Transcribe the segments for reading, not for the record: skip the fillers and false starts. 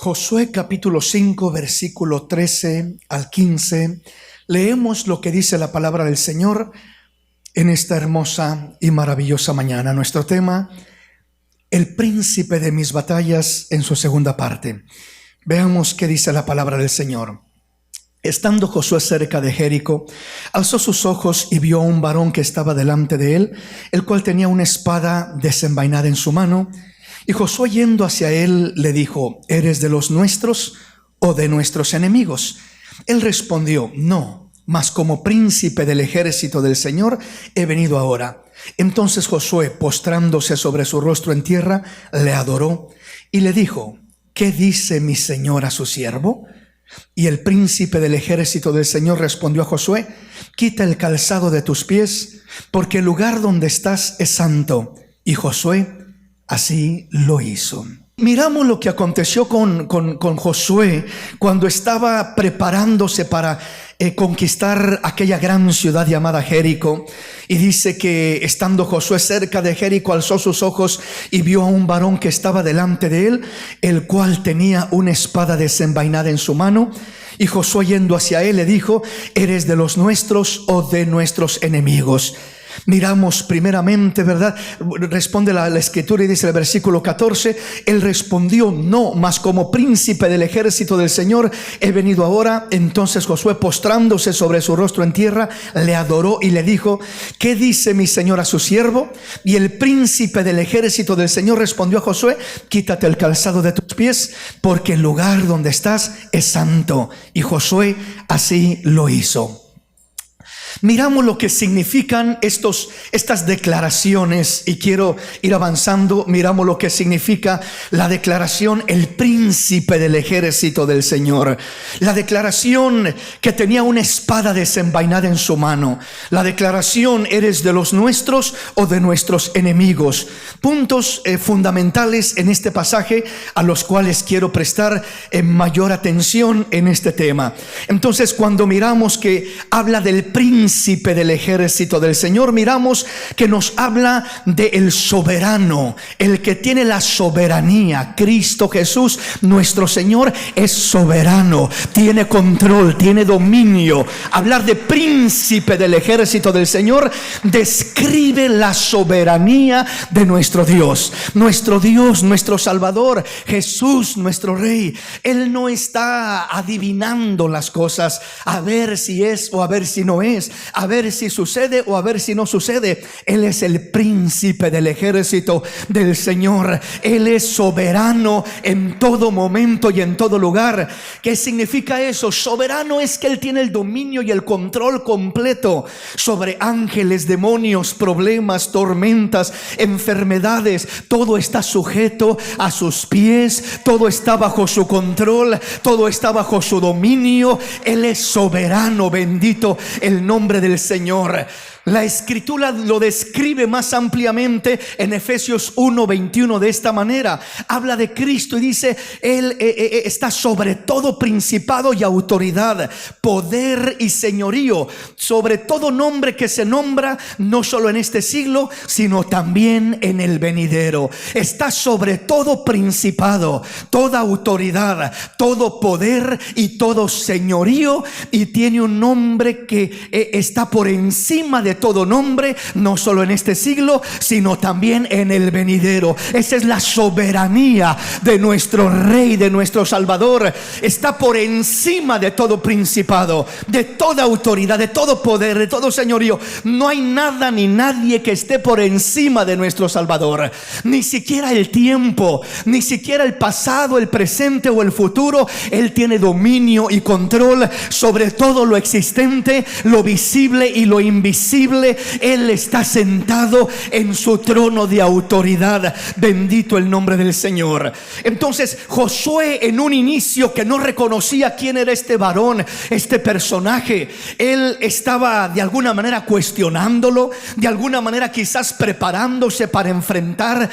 Josué capítulo 5, versículo 13 al 15. Leemos lo que dice la palabra del Señor en esta hermosa y maravillosa mañana. Nuestro tema, el príncipe de mis batallas, en su segunda parte. Veamos qué dice la palabra del Señor. Estando Josué cerca de Jericó, alzó sus ojos y vio a un varón que estaba delante de él, el cual tenía una espada desenvainada en su mano. Y Josué, yendo hacia él, le dijo: ¿Eres de los nuestros o de nuestros enemigos? Él respondió: no, mas como príncipe del ejército del Señor he venido ahora. Entonces Josué, postrándose sobre su rostro en tierra, le adoró y le dijo: ¿qué dice mi señor a su siervo? Y el príncipe del ejército del Señor respondió a Josué: quita el calzado de tus pies, porque el lugar donde estás es santo. Y Josué así lo hizo. Miramos lo que aconteció con Josué cuando estaba preparándose para conquistar aquella gran ciudad llamada Jericó. Y dice que estando Josué cerca de Jericó, alzó sus ojos y vio a un varón que estaba delante de él, el cual tenía una espada desenvainada en su mano. Y Josué, yendo hacia él, le dijo: ¿eres de los nuestros o de nuestros enemigos? Miramos primeramente, ¿verdad? Responde la escritura y dice el versículo 14: él respondió: no, mas como príncipe del ejército del Señor he venido ahora. Entonces Josué, postrándose sobre su rostro en tierra, le adoró y le dijo: ¿qué dice mi señor a su siervo? Y el príncipe del ejército del Señor respondió a Josué: quítate el calzado de tus pies, porque el lugar donde estás es santo. Y Josué así lo hizo. Miramos lo que significan estas declaraciones, y quiero ir avanzando. Miramos lo que significa la declaración: el príncipe del ejército del Señor. La declaración que tenía una espada desenvainada en su mano. La declaración: ¿eres de los nuestros o de nuestros enemigos? Puntos fundamentales en este pasaje a los cuales quiero prestar mayor atención en este tema. Entonces, cuando miramos que habla del príncipe del ejército del Señor, miramos que nos habla del soberano, el que tiene la soberanía. Cristo Jesús, nuestro Señor, es soberano, tiene control, tiene dominio. Hablar de príncipe del ejército del Señor describe la soberanía de nuestro Dios, nuestro Salvador, Jesús, nuestro Rey. Él no está adivinando las cosas, a ver si es o a ver si no es, a ver si sucede o a ver si no sucede. Él es el príncipe del ejército del Señor. Él es soberano en todo momento y en todo lugar. ¿Qué significa eso? Soberano es que Él tiene el dominio y el control completo sobre ángeles, demonios, problemas, tormentas, enfermedades. Todo está sujeto a sus pies, todo está bajo su control, todo está bajo su dominio. Él es soberano, bendito el nombre del Señor. La escritura lo describe más ampliamente en Efesios 1:21 de esta manera. Habla de Cristo y dice: Él está sobre todo principado y autoridad, poder y señorío, sobre todo nombre que se nombra, no solo en este siglo, sino también en el venidero. Está sobre todo principado, toda autoridad, todo poder y todo señorío, y tiene un nombre que está por encima de todo nombre, no solo en este siglo, sino también en el venidero. Esa es la soberanía de nuestro Rey, de nuestro Salvador. Está por encima de todo principado, de toda autoridad, de todo poder, de todo señorío. No hay nada ni nadie que esté por encima de nuestro Salvador. Ni siquiera el tiempo, ni siquiera el pasado, el presente o el futuro. Él tiene dominio y control sobre todo lo existente, lo visible y lo invisible. Él está sentado en su trono de autoridad. Bendito el nombre del Señor. Entonces Josué, en un inicio que no reconocía quién era este varón, este personaje, él estaba de alguna manera cuestionándolo, de alguna manera quizás preparándose para enfrentarlo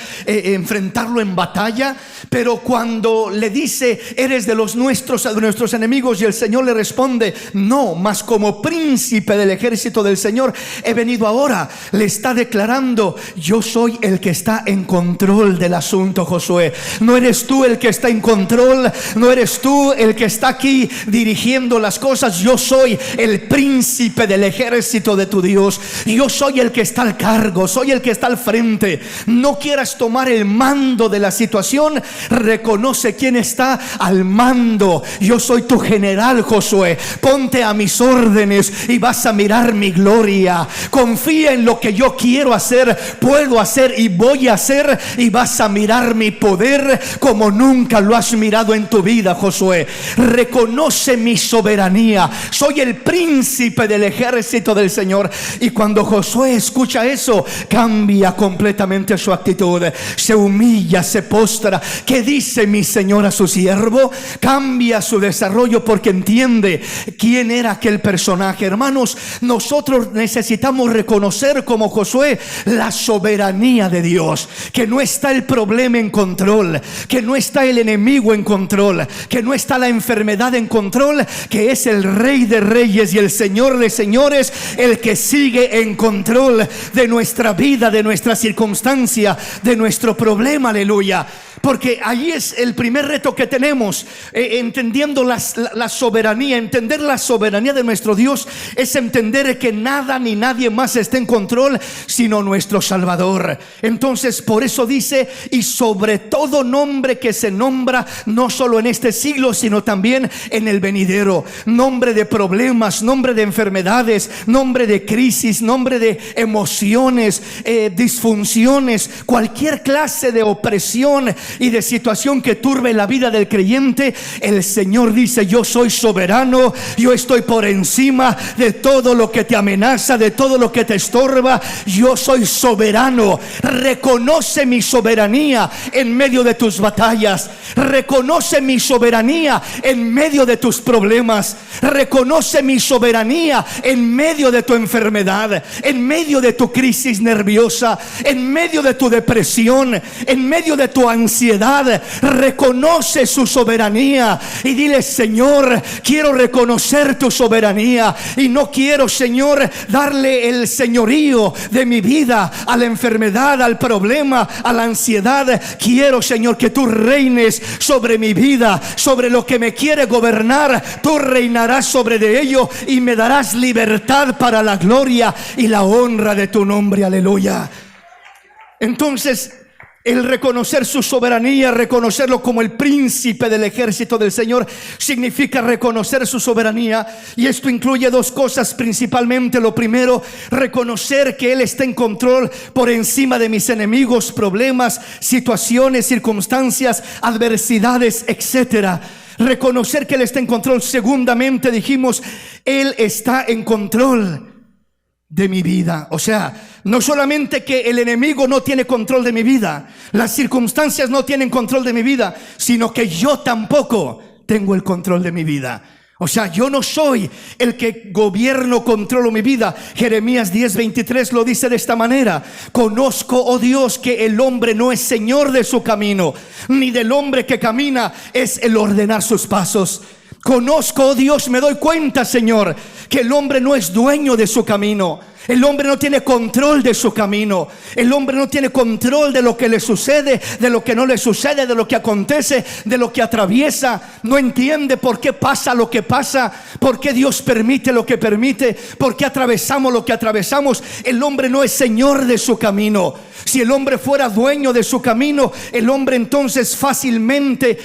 en batalla. Pero cuando le dice: ¿eres de los nuestros o de nuestros enemigos? Y el Señor le responde: no, mas como príncipe del ejército del Señor he venido ahora. Le está declarando: yo soy el que está en control del asunto, Josué. No eres tú el que está en control, no eres tú el que está aquí dirigiendo las cosas. Yo soy el príncipe del ejército de tu Dios. Yo soy el que está al cargo, soy el que está al frente. No quieras tomar el mando de la situación, reconoce quién está al mando. Yo soy tu general, Josué. Ponte a mis órdenes y vas a mirar mi gloria. Confía en lo que yo quiero hacer, puedo hacer y voy a hacer, y vas a mirar mi poder como nunca lo has mirado en tu vida, Josué. Reconoce mi soberanía. Soy el príncipe del ejército del Señor. Y cuando Josué escucha eso, cambia completamente su actitud. Se humilla, se postra. ¿Qué dice mi Señor a su siervo? Cambia su desarrollo porque entiende quién era aquel personaje. Hermanos, nosotros necesitamos reconocer como Josué la soberanía de Dios, que no está el problema en control, que no está el enemigo en control, que no está la enfermedad en control, que es el Rey de Reyes y el Señor de Señores el que sigue en control de nuestra vida, de nuestra circunstancia, de nuestro problema. Aleluya. Porque ahí es el primer reto que tenemos, entendiendo la soberanía. Entender la soberanía de nuestro Dios es entender que nada ni nadie más está en control sino nuestro Salvador. Entonces por eso dice: y sobre todo nombre que se nombra, no solo en este siglo sino también en el venidero. Nombre de problemas, nombre de enfermedades, nombre de crisis, nombre de emociones, disfunciones, cualquier clase de opresión y de situación que turbe la vida del creyente. El Señor dice: yo soy soberano, yo estoy por encima de todo lo que te amenaza, de todo lo que te estorba. Yo soy soberano. Reconoce mi soberanía en medio de tus batallas. Reconoce mi soberanía en medio de tus problemas. Reconoce mi soberanía en medio de tu enfermedad, en medio de tu crisis nerviosa, en medio de tu depresión, en medio de tu ansiedad. Reconoce su soberanía y dile: Señor, quiero reconocer tu soberanía y no quiero, Señor, darle el señorío de mi vida a la enfermedad, al problema, a la ansiedad. Quiero, Señor, que tú reines sobre mi vida, sobre lo que me quiere gobernar. Tú reinarás sobre de ello y me darás libertad para la gloria y la honra de tu nombre. Aleluya. Entonces, el reconocer su soberanía, reconocerlo como el príncipe del ejército del Señor, significa reconocer su soberanía. Y esto incluye dos cosas principalmente. Lo primero, reconocer que Él está en control por encima de mis enemigos, problemas, situaciones, circunstancias, adversidades, etcétera. Reconocer que Él está en control. Segundamente dijimos: Él está en control de mi vida. O sea, no solamente que el enemigo no tiene control de mi vida, las circunstancias no tienen control de mi vida, sino que yo tampoco tengo el control de mi vida. O sea, yo no soy el que gobierno, controlo mi vida. Jeremías 10:23 lo dice de esta manera: conozco, oh Dios, que el hombre no es señor de su camino, ni del hombre que camina es el ordenar sus pasos. Conozco, oh Dios, me doy cuenta, Señor, que el hombre no es dueño de su camino. El hombre no tiene control de su camino. El hombre no tiene control de lo que le sucede, de lo que no le sucede, de lo que acontece, de lo que atraviesa. No entiende por qué pasa lo que pasa, por qué Dios permite lo que permite, por qué atravesamos lo que atravesamos. El hombre no es señor de su camino. Si el hombre fuera dueño de su camino, el hombre entonces fácilmente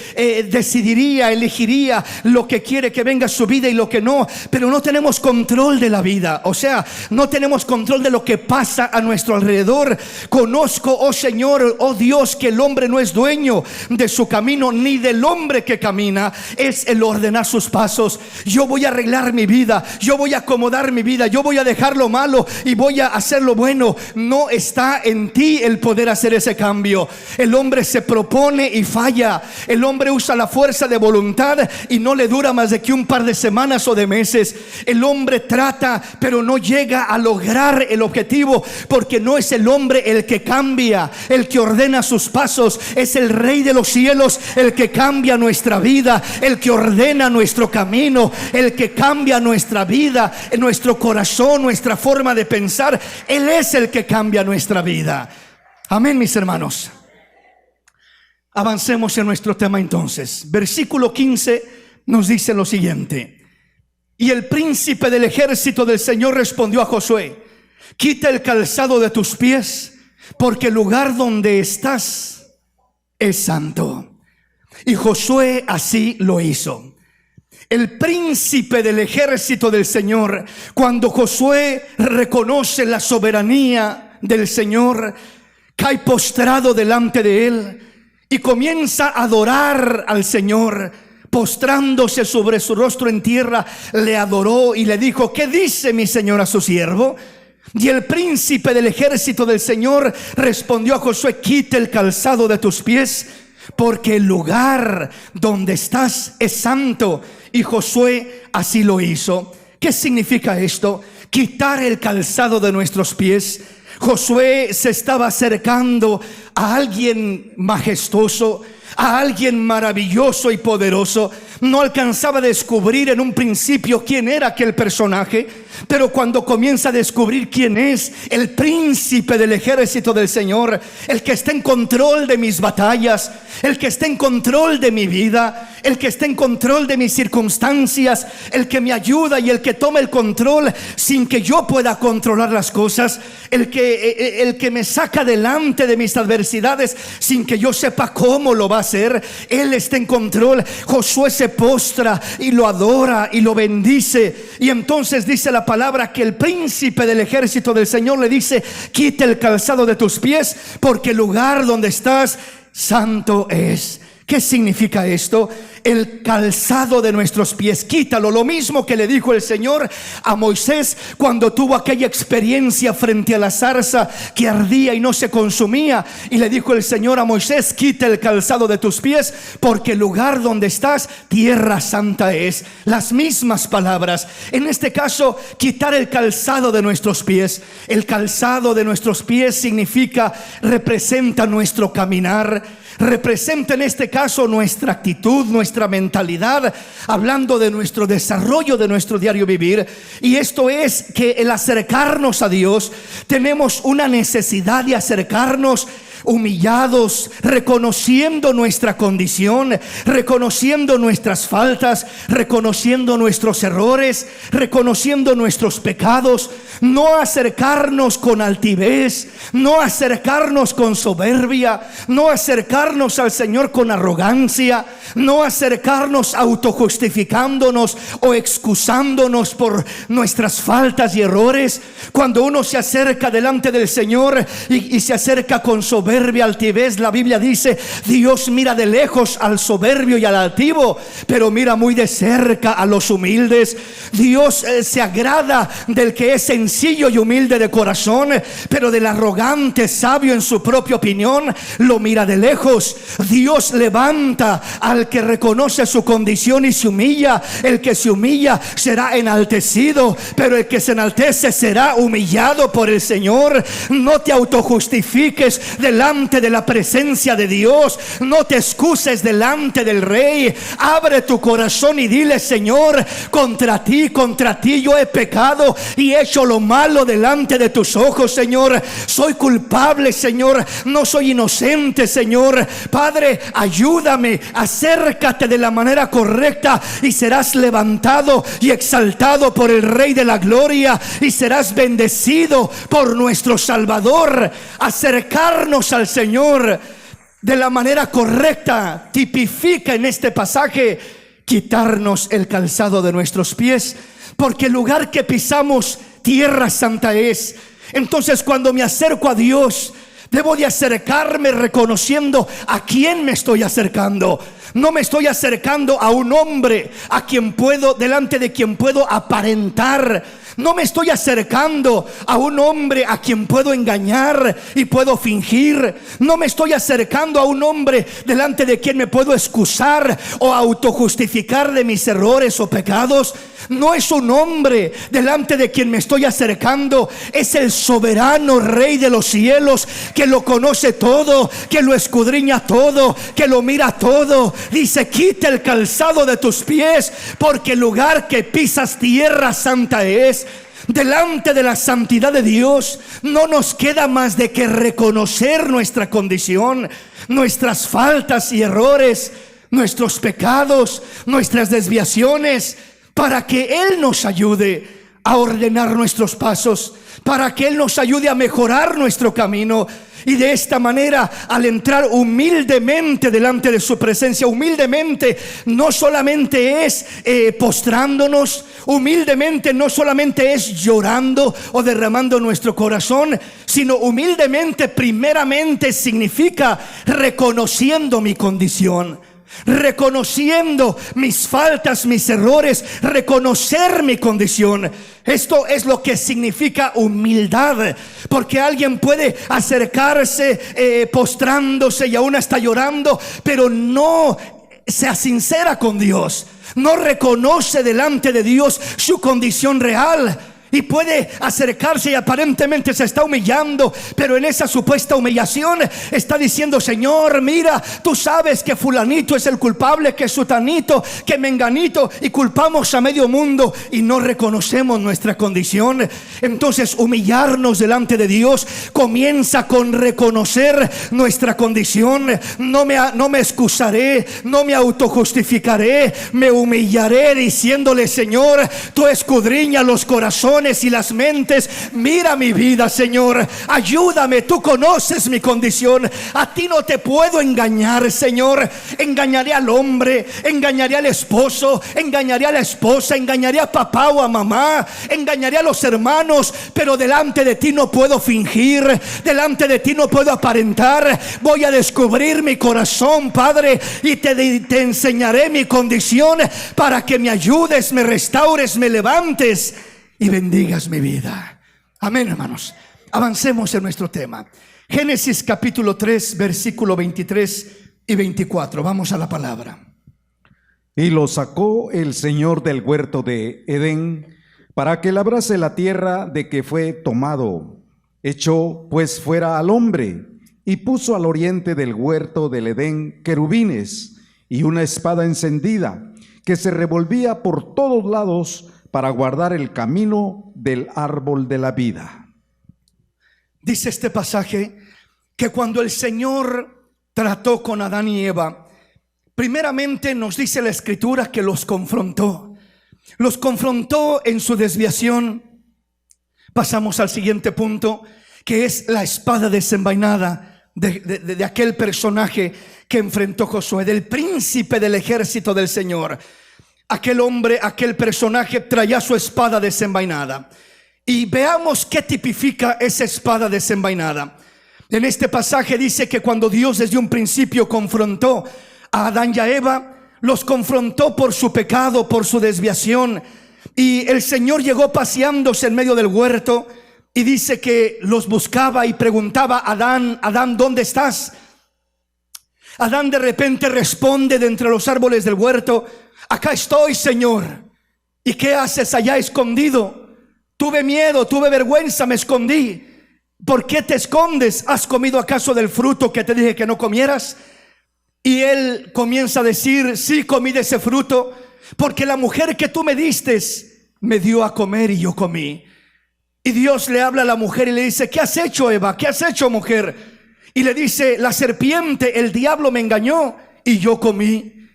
decidiría, elegiría lo que quiere que venga a su vida y lo que no. Pero no tenemos control de la vida. O sea, no tenemos control de lo que pasa a nuestro alrededor. Conozco, oh Señor, oh Dios, que el hombre no es dueño de su camino, ni del hombre que camina es el ordenar sus pasos. Yo voy a arreglar mi vida, yo voy a acomodar mi vida, yo voy a dejar lo malo y voy a hacer lo bueno. No está en ti el poder hacer ese cambio. El hombre se propone y falla. El hombre usa la fuerza de voluntad y no le dura más de que un par de semanas o de meses. El hombre trata pero no llega a lograr lograr el objetivo, porque no es el hombre el que cambia, el que ordena sus pasos, es el Rey de los cielos el que cambia nuestra vida, el que ordena nuestro camino, el que cambia nuestra vida, nuestro corazón, nuestra forma de pensar. Él es el que cambia nuestra vida. Amén, mis hermanos. Avancemos en nuestro tema entonces. Versículo 15 nos dice lo siguiente: y el príncipe del ejército del Señor respondió a Josué: quita el calzado de tus pies, porque el lugar donde estás es santo. Y Josué así lo hizo. El príncipe del ejército del Señor, cuando Josué reconoce la soberanía del Señor, cae postrado delante de él y comienza a adorar al Señor. Postrándose sobre su rostro en tierra, le adoró y le dijo: ¿qué dice mi señor a su siervo? Y el príncipe del ejército del Señor respondió a Josué: quita el calzado de tus pies, porque el lugar donde estás es santo. Y Josué así lo hizo. ¿Qué significa esto? Quitar el calzado de nuestros pies. Josué se estaba acercando a alguien majestuoso, a alguien maravilloso y poderoso. No alcanzaba a descubrir en un principio quién era aquel personaje, pero cuando comienza a descubrir quién es el príncipe del ejército del Señor, el que está en control de mis batallas, el que está en control de mi vida, el que está en control de mis circunstancias, el que me ayuda y el que toma el control sin que yo pueda controlar las cosas, el que me saca delante de mis adversidades sin que yo sepa cómo lo va a hacer. Él está en control. Josué se postra y lo adora y lo bendice. Y entonces dice la palabra que el príncipe del ejército del Señor le dice: quita el calzado de tus pies, porque el lugar donde estás santo es. ¿Qué significa esto? El calzado de nuestros pies, quítalo. Lo mismo que le dijo el Señor a Moisés cuando tuvo aquella experiencia frente a la zarza que ardía y no se consumía. Y le dijo el Señor a Moisés: quita el calzado de tus pies, porque el lugar donde estás, tierra santa es. Las mismas palabras. En este caso, quitar el calzado de nuestros pies. El calzado de nuestros pies significa, representa nuestro caminar. Representa en este caso nuestra actitud, nuestra mentalidad, hablando de nuestro desarrollo, de nuestro diario vivir. Y esto es que el acercarnos a Dios, tenemos una necesidad de acercarnos humillados, reconociendo nuestra condición, reconociendo nuestras faltas, reconociendo nuestros errores, reconociendo nuestros pecados. No acercarnos con altivez, no acercarnos con soberbia, no acercarnos al Señor con arrogancia, no acercarnos autojustificándonos o excusándonos por nuestras faltas y errores. Cuando uno se acerca delante del Señor y se acerca con soberbia, altivez, la Biblia dice: Dios mira de lejos al soberbio y al altivo, pero mira muy de cerca a los humildes. Dios se agrada del que es sencillo y humilde de corazón, pero del arrogante, sabio en su propia opinión, lo mira de lejos. Dios levanta al que reconoce su condición y se humilla. El que se humilla será enaltecido, pero el que se enaltece será humillado por el Señor. No te autojustifiques delante de la presencia de Dios, no te excuses delante del Rey. Abre tu corazón y dile: Señor, contra ti yo he pecado y he hecho lo malo delante de tus ojos, Señor. Soy culpable, Señor, no soy inocente, Señor. Padre, ayúdame, acércate de la manera correcta y serás levantado y exaltado por el Rey de la Gloria y serás bendecido por nuestro Salvador. Acercarnos al Señor de la manera correcta tipifica en este pasaje quitarnos el calzado de nuestros pies, porque el lugar que pisamos, tierra santa es. Entonces, cuando me acerco a Dios, debo de acercarme reconociendo a quién me estoy acercando. No me estoy acercando a un hombre a quien puedo, delante de quien puedo aparentar. No me estoy acercando a un hombre a quien puedo engañar y puedo fingir. No me estoy acercando a un hombre delante de quien me puedo excusar o autojustificar de mis errores o pecados. No es un hombre delante de quien me estoy acercando. Es el soberano Rey de los cielos, que lo conoce todo, que lo escudriña todo, que lo mira todo. Dice: quita el calzado de tus pies, porque el lugar que pisas tierra santa es. Delante de la santidad de Dios no nos queda más de que reconocer nuestra condición, nuestras faltas y errores, nuestros pecados, nuestras desviaciones, para que Él nos ayude a ordenar nuestros pasos, para que Él nos ayude a mejorar nuestro camino. Y de esta manera, al entrar humildemente delante de su presencia, humildemente no solamente es postrándonos, humildemente no solamente es llorando o derramando nuestro corazón, sino humildemente primeramente significa reconociendo mi condición, reconociendo mis faltas, mis errores, reconocer mi condición. Esto es lo que significa humildad, porque alguien puede acercarse postrándose y aún hasta llorando, pero no sea sincera con Dios, no reconoce delante de Dios su condición real. Y puede acercarse y aparentemente se está humillando, pero en esa supuesta humillación está diciendo: Señor, mira, tú sabes que fulanito es el culpable, que sutanito, que menganito, y culpamos a medio mundo y no reconocemos nuestra condición. Entonces, humillarnos delante de Dios comienza con reconocer nuestra condición. No me excusaré, no me autojustificaré, me humillaré diciéndole: Señor, tú escudriña los corazones y las mentes, mira mi vida, Señor, ayúdame, tú conoces mi condición. A ti no te puedo engañar, Señor. Engañaré al hombre, engañaré al esposo, engañaré a la esposa, engañaré a papá o a mamá, engañaré a los hermanos, pero delante de ti no puedo fingir, delante de ti no puedo aparentar. Voy a descubrir mi corazón, Padre, y te enseñaré mi condición para que me ayudes, me restaures, me levantes y bendigas mi vida. Amén, hermanos. Avancemos en nuestro tema. Génesis capítulo 3, versículo 23 y 24. Vamos a la palabra. Y lo sacó el Señor del huerto de Edén para que labrase la tierra de que fue tomado. Echó pues fuera al hombre y puso al oriente del huerto del Edén querubines y una espada encendida que se revolvía por todos lados para guardar el camino del árbol de la vida. Dice este pasaje que cuando el Señor trató con Adán y Eva, primeramente nos dice la Escritura que los confrontó en su desviación. Pasamos al siguiente punto, que es la espada desenvainada de aquel personaje que enfrentó Josué, del príncipe del ejército del Señor. Aquel hombre, aquel personaje traía su espada desenvainada. Y veamos qué tipifica esa espada desenvainada. En este pasaje dice que cuando Dios desde un principio confrontó a Adán y a Eva, los confrontó por su pecado, por su desviación. Y el Señor llegó paseándose en medio del huerto y dice que los buscaba y preguntaba: Adán, Adán, ¿dónde estás? Adán de repente responde de entre los árboles del huerto: acá estoy, Señor. ¿Y qué haces allá escondido? Tuve miedo, tuve vergüenza, me escondí. ¿Por qué te escondes? ¿Has comido acaso del fruto que te dije que no comieras? Y él comienza a decir: sí, comí de ese fruto, porque la mujer que tú me diste me dio a comer y yo comí. Y Dios le habla a la mujer y le dice: ¿qué has hecho, Eva? ¿Qué has hecho, mujer? Y le dice: la serpiente, el diablo me engañó y yo comí.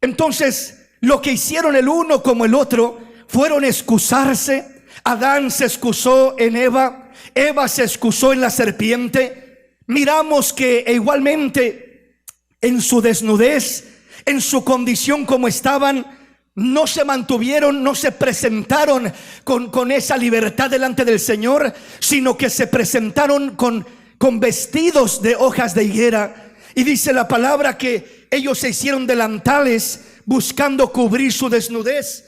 Entonces, lo que hicieron el uno como el otro fueron excusarse. Adán se excusó en Eva, Eva se excusó en la serpiente. Miramos que igualmente en su desnudez, en su condición como estaban, no se mantuvieron, no se presentaron con esa libertad delante del Señor, sino que se presentaron con vestidos de hojas de higuera. Y dice la palabra que ellos se hicieron delantales buscando cubrir su desnudez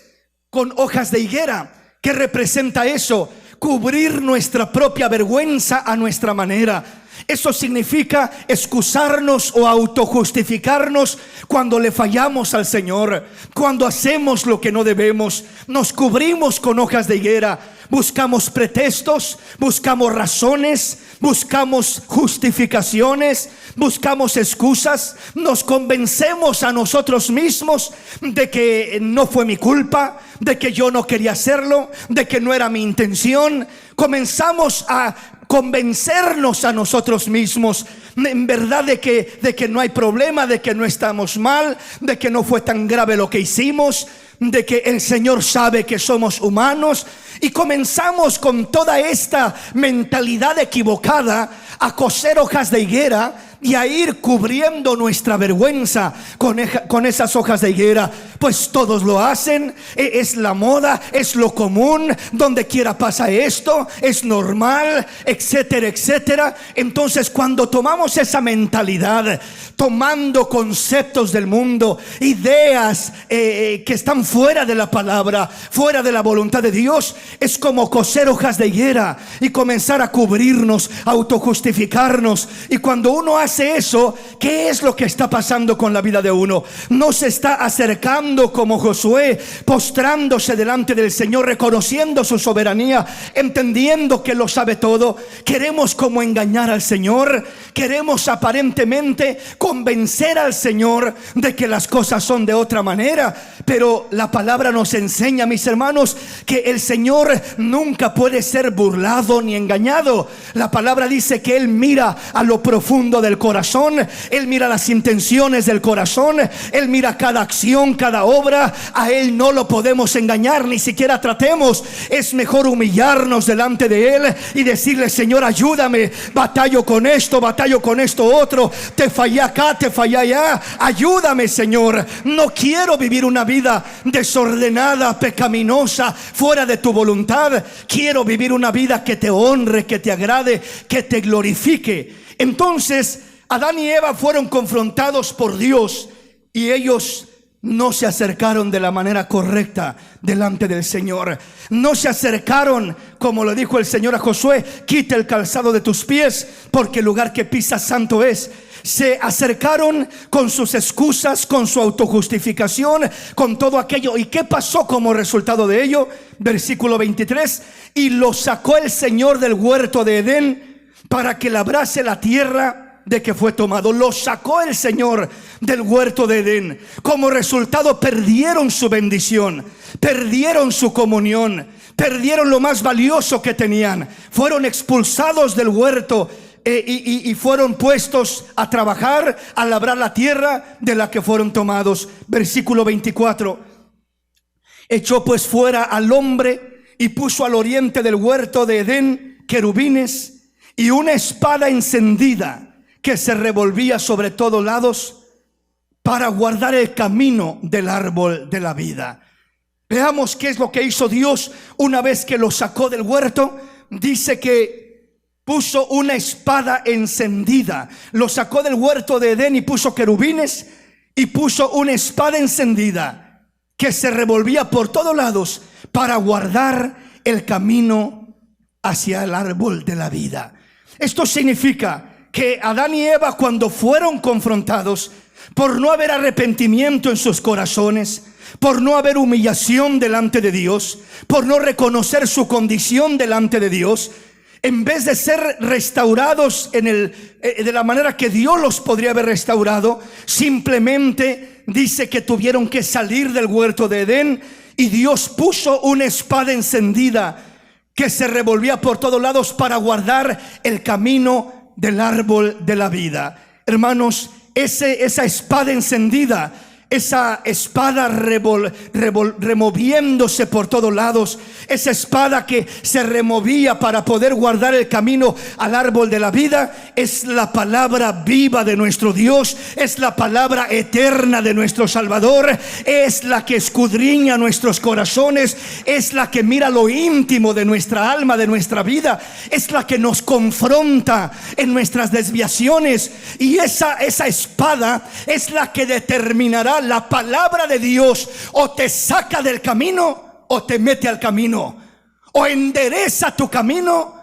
con hojas de higuera, ¿Qué representa eso? Cubrir nuestra propia vergüenza a nuestra manera. Eso significa excusarnos o autojustificarnos cuando le fallamos al Señor, cuando hacemos lo que no debemos. Nos cubrimos con hojas de higuera, buscamos pretextos, buscamos razones, buscamos justificaciones, buscamos excusas, nos convencemos a nosotros mismos de que no fue mi culpa, de que yo no quería hacerlo, de que no era mi intención. Comenzamos a convencernos a nosotros mismos en verdad de que no hay problema, de que no estamos mal, de que no fue tan grave lo que hicimos, de que el Señor sabe que somos humanos. Y comenzamos con toda esta mentalidad equivocada a coser hojas de higuera y a ir cubriendo nuestra vergüenza con esas hojas de higuera. Pues todos lo hacen, es la moda, es lo común, donde quiera pasa esto, es normal, etcétera, etcétera. Entonces, cuando tomamos esa mentalidad, tomando conceptos del mundo, ideas que están fuera de la palabra, fuera de la voluntad de Dios, es como coser hojas de higuera y comenzar a cubrirnos, a autojustificarnos. Y cuando uno hace eso, ¿qué es lo que está pasando con la vida de uno? No se está acercando como Josué, postrándose delante del Señor, reconociendo su soberanía, entendiendo que lo sabe todo. Queremos como engañar al Señor, queremos aparentemente convencer al Señor de que las cosas son de otra manera. Pero la palabra nos enseña, mis hermanos, que el Señor nunca puede ser burlado ni engañado. La palabra dice que Él mira a lo profundo del corazón, Él mira las intenciones del corazón, Él mira cada acción, cada obra. A Él no lo podemos engañar, ni siquiera tratemos. Es mejor humillarnos delante de Él y decirle: Señor, ayúdame, batallo con esto otro, te fallé acá, te fallé allá, ayúdame, Señor. No quiero vivir una vida desordenada, pecaminosa, fuera de tu voluntad. Quiero vivir una vida que te honre, que te agrade, que te glorifique. Entonces Adán y Eva fueron confrontados por Dios y ellos no se acercaron de la manera correcta delante del Señor. No se acercaron como lo dijo el Señor a Josué: quita el calzado de tus pies, porque el lugar que pisas santo es. Se acercaron con sus excusas, con su autojustificación, con todo aquello. ¿Y qué pasó como resultado de ello? Versículo 23: y lo sacó el Señor del huerto de Edén para que labrase la tierra de que fue tomado. Lo sacó el Señor del huerto de Edén. Como resultado perdieron su bendición, perdieron su comunión, perdieron lo más valioso que tenían. Fueron expulsados del huerto y fueron puestos a trabajar, a labrar la tierra de la que fueron tomados. Versículo 24: echó pues fuera al hombre y puso al oriente del huerto de Edén querubines y una espada encendida que se revolvía sobre todos lados para guardar el camino del árbol de la vida. Veamos qué es lo que hizo Dios una vez que lo sacó del huerto. Dice que puso una espada encendida. Lo sacó del huerto de Edén y puso querubines y puso una espada encendida que se revolvía por todos lados para guardar el camino hacia el árbol de la vida. Esto significa que Adán y Eva, cuando fueron confrontados por no haber arrepentimiento en sus corazones, por no haber humillación delante de Dios, por no reconocer su condición delante de Dios, en vez de ser restaurados de la manera que Dios los podría haber restaurado, simplemente dice que tuvieron que salir del huerto de Edén y Dios puso una espada encendida que se revolvía por todos lados para guardar el camino del árbol de la vida. Hermanos, esa espada encendida, esa espada removiéndose por todos lados, esa espada que se removía para poder guardar el camino al árbol de la vida, es la palabra viva de nuestro Dios, es la palabra eterna de nuestro Salvador, es la que escudriña nuestros corazones, es la que mira lo íntimo de nuestra alma, de nuestra vida, es la que nos confronta en nuestras desviaciones. Y esa espada es la que determinará la palabra de Dios: o te saca del camino o te mete al camino. O endereza tu camino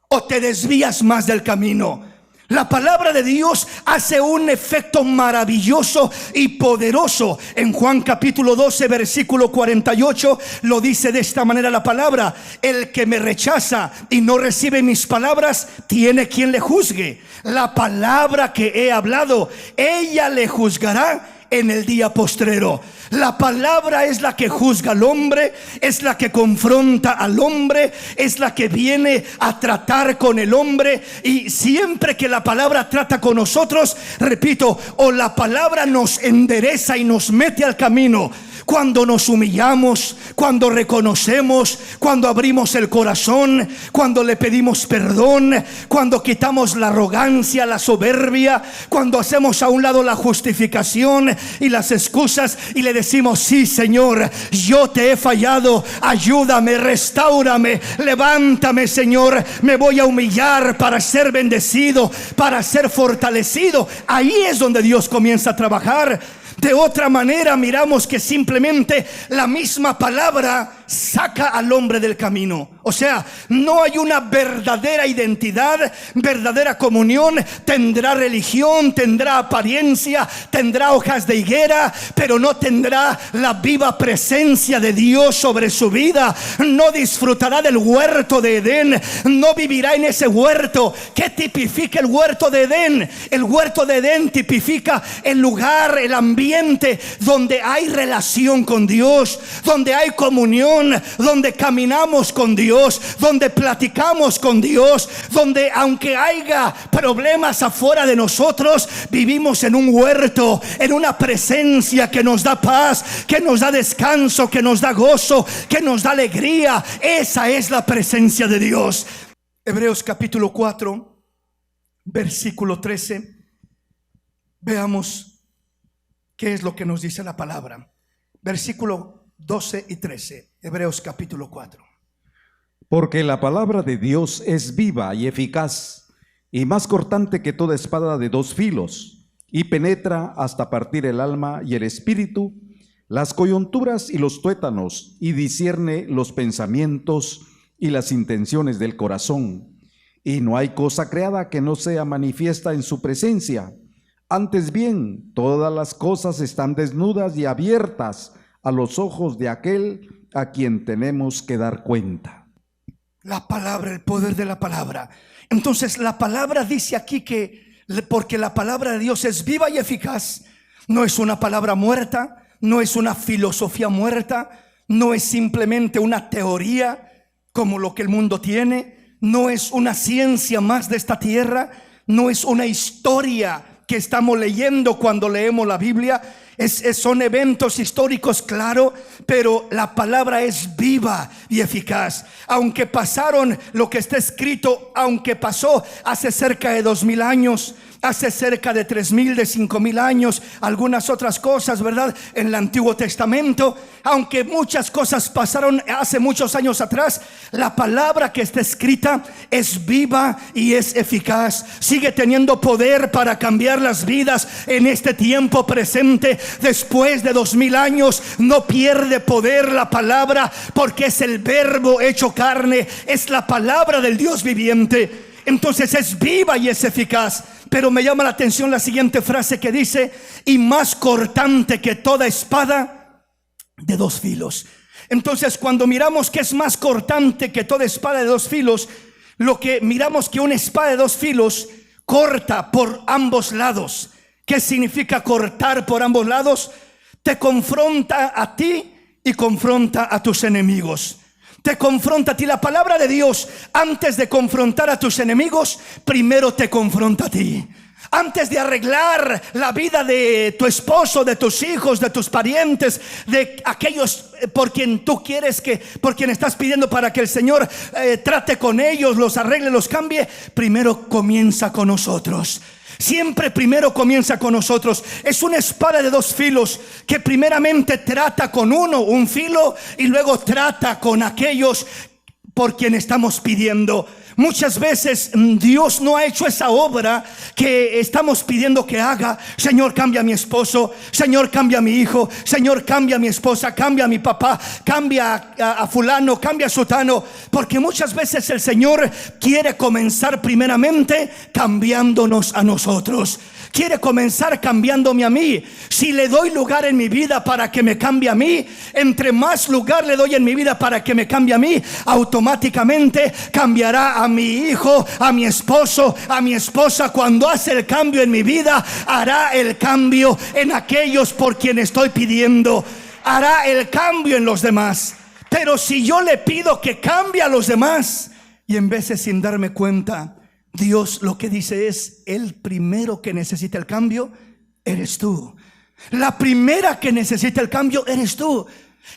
o te desvías más del camino. La palabra de Dios hace un efecto maravilloso y poderoso. En Juan capítulo 12 versículo 48 lo dice de esta manera la palabra: el que me rechaza y no recibe mis palabras tiene quien le juzgue. La palabra que he hablado, ella le juzgará en el día postrero. La palabra es la que juzga al hombre, es la que confronta al hombre, es la que viene a tratar con el hombre. Y siempre que la palabra trata con nosotros, repito, o la palabra nos endereza y nos mete al camino, cuando nos humillamos, cuando reconocemos, cuando abrimos el corazón, cuando le pedimos perdón, cuando quitamos la arrogancia, la soberbia, cuando hacemos a un lado la justificación y las excusas y le decimos: sí, Señor, yo te he fallado, ayúdame, restáurame, levántame, Señor, me voy a humillar para ser bendecido, para ser fortalecido. Ahí es donde Dios comienza a trabajar. De otra manera miramos que simplemente la misma palabra saca al hombre del camino. O sea, no hay una verdadera identidad, verdadera comunión. Tendrá religión, tendrá apariencia, tendrá hojas de higuera, pero no tendrá la viva presencia de Dios sobre su vida. No disfrutará del huerto de Edén, no vivirá en ese huerto. ¿Qué tipifica el huerto de Edén? El huerto de Edén tipifica el lugar, el ambiente donde hay relación con Dios, donde hay comunión, donde caminamos con Dios, donde platicamos con Dios, donde aunque haya problemas afuera de nosotros, vivimos en un huerto, en una presencia que nos da paz, que nos da descanso, que nos da gozo, que nos da alegría. Esa es la presencia de Dios. Hebreos capítulo 4 versículo 13. Veamos qué es lo que nos dice la palabra. Versículo 12 y 13, Hebreos capítulo 4. Porque la palabra de Dios es viva y eficaz, y más cortante que toda espada de dos filos, y penetra hasta partir el alma y el espíritu, las coyunturas y los tuétanos, y discierne los pensamientos y las intenciones del corazón. Y no hay cosa creada que no sea manifiesta en su presencia. Antes bien, todas las cosas están desnudas y abiertas a los ojos de aquel a quien tenemos que dar cuenta. La palabra, el poder de la palabra. Entonces la palabra dice aquí que porque la palabra de Dios es viva y eficaz. No es una palabra muerta, no es una filosofía muerta, no es simplemente una teoría como lo que el mundo tiene, no es una ciencia más de esta tierra, no es una historia que estamos leyendo cuando leemos la Biblia. Son eventos históricos, claro, pero la palabra es viva y eficaz. Aunque pasaron lo que está escrito, aunque pasó hace cerca de 2000 años, hace cerca de 3000, de 5000 años, algunas otras cosas, ¿verdad? En el Antiguo Testamento, aunque muchas cosas pasaron hace muchos años atrás, la palabra que está escrita es viva y es eficaz. Sigue teniendo poder para cambiar las vidas en este tiempo presente. Después de 2000 años no pierde poder la palabra, porque es el verbo hecho carne, es la palabra del Dios viviente. Entonces es viva y es eficaz. Pero me llama la atención la siguiente frase que dice: y más cortante que toda espada de dos filos. Entonces cuando miramos que es más cortante que toda espada de dos filos, lo que miramos que una espada de dos filos corta por ambos lados. ¿Qué significa cortar por ambos lados? Te confronta a ti y confronta a tus enemigos. Te confronta a ti. La palabra de Dios, antes de confrontar a tus enemigos, primero te confronta a ti. Antes de arreglar la vida de tu esposo, de tus hijos, de tus parientes, de aquellos por quien tú quieres por quien estás pidiendo para que el Señor trate con ellos, los arregle, los cambie, primero comienza con nosotros. Siempre primero comienza con nosotros. Es una espada de dos filos que primeramente trata con un filo, y luego trata con aquellos por quien estamos pidiendo. Muchas veces Dios no ha hecho esa obra que estamos pidiendo que haga. Señor, cambia a mi esposo. Señor, cambia a mi hijo. Señor, cambia a mi esposa. Cambia a mi papá. Cambia a fulano. Cambia a sutano. Porque muchas veces el Señor quiere comenzar primeramente cambiándonos a nosotros. Quiere comenzar cambiándome a mí. Si le doy lugar en mi vida para que me cambie a mí, entre más lugar le doy en mi vida para que me cambie a mí, automáticamente cambiará a mi hijo, a mi esposo, a mi esposa. Cuando hace el cambio en mi vida, hará el cambio en aquellos por quienes estoy pidiendo. Hará el cambio en los demás. Pero si yo le pido que cambie a los demás, y en veces sin darme cuenta, Dios lo que dice es: el primero que necesita el cambio eres tú. La primera que necesita el cambio eres tú.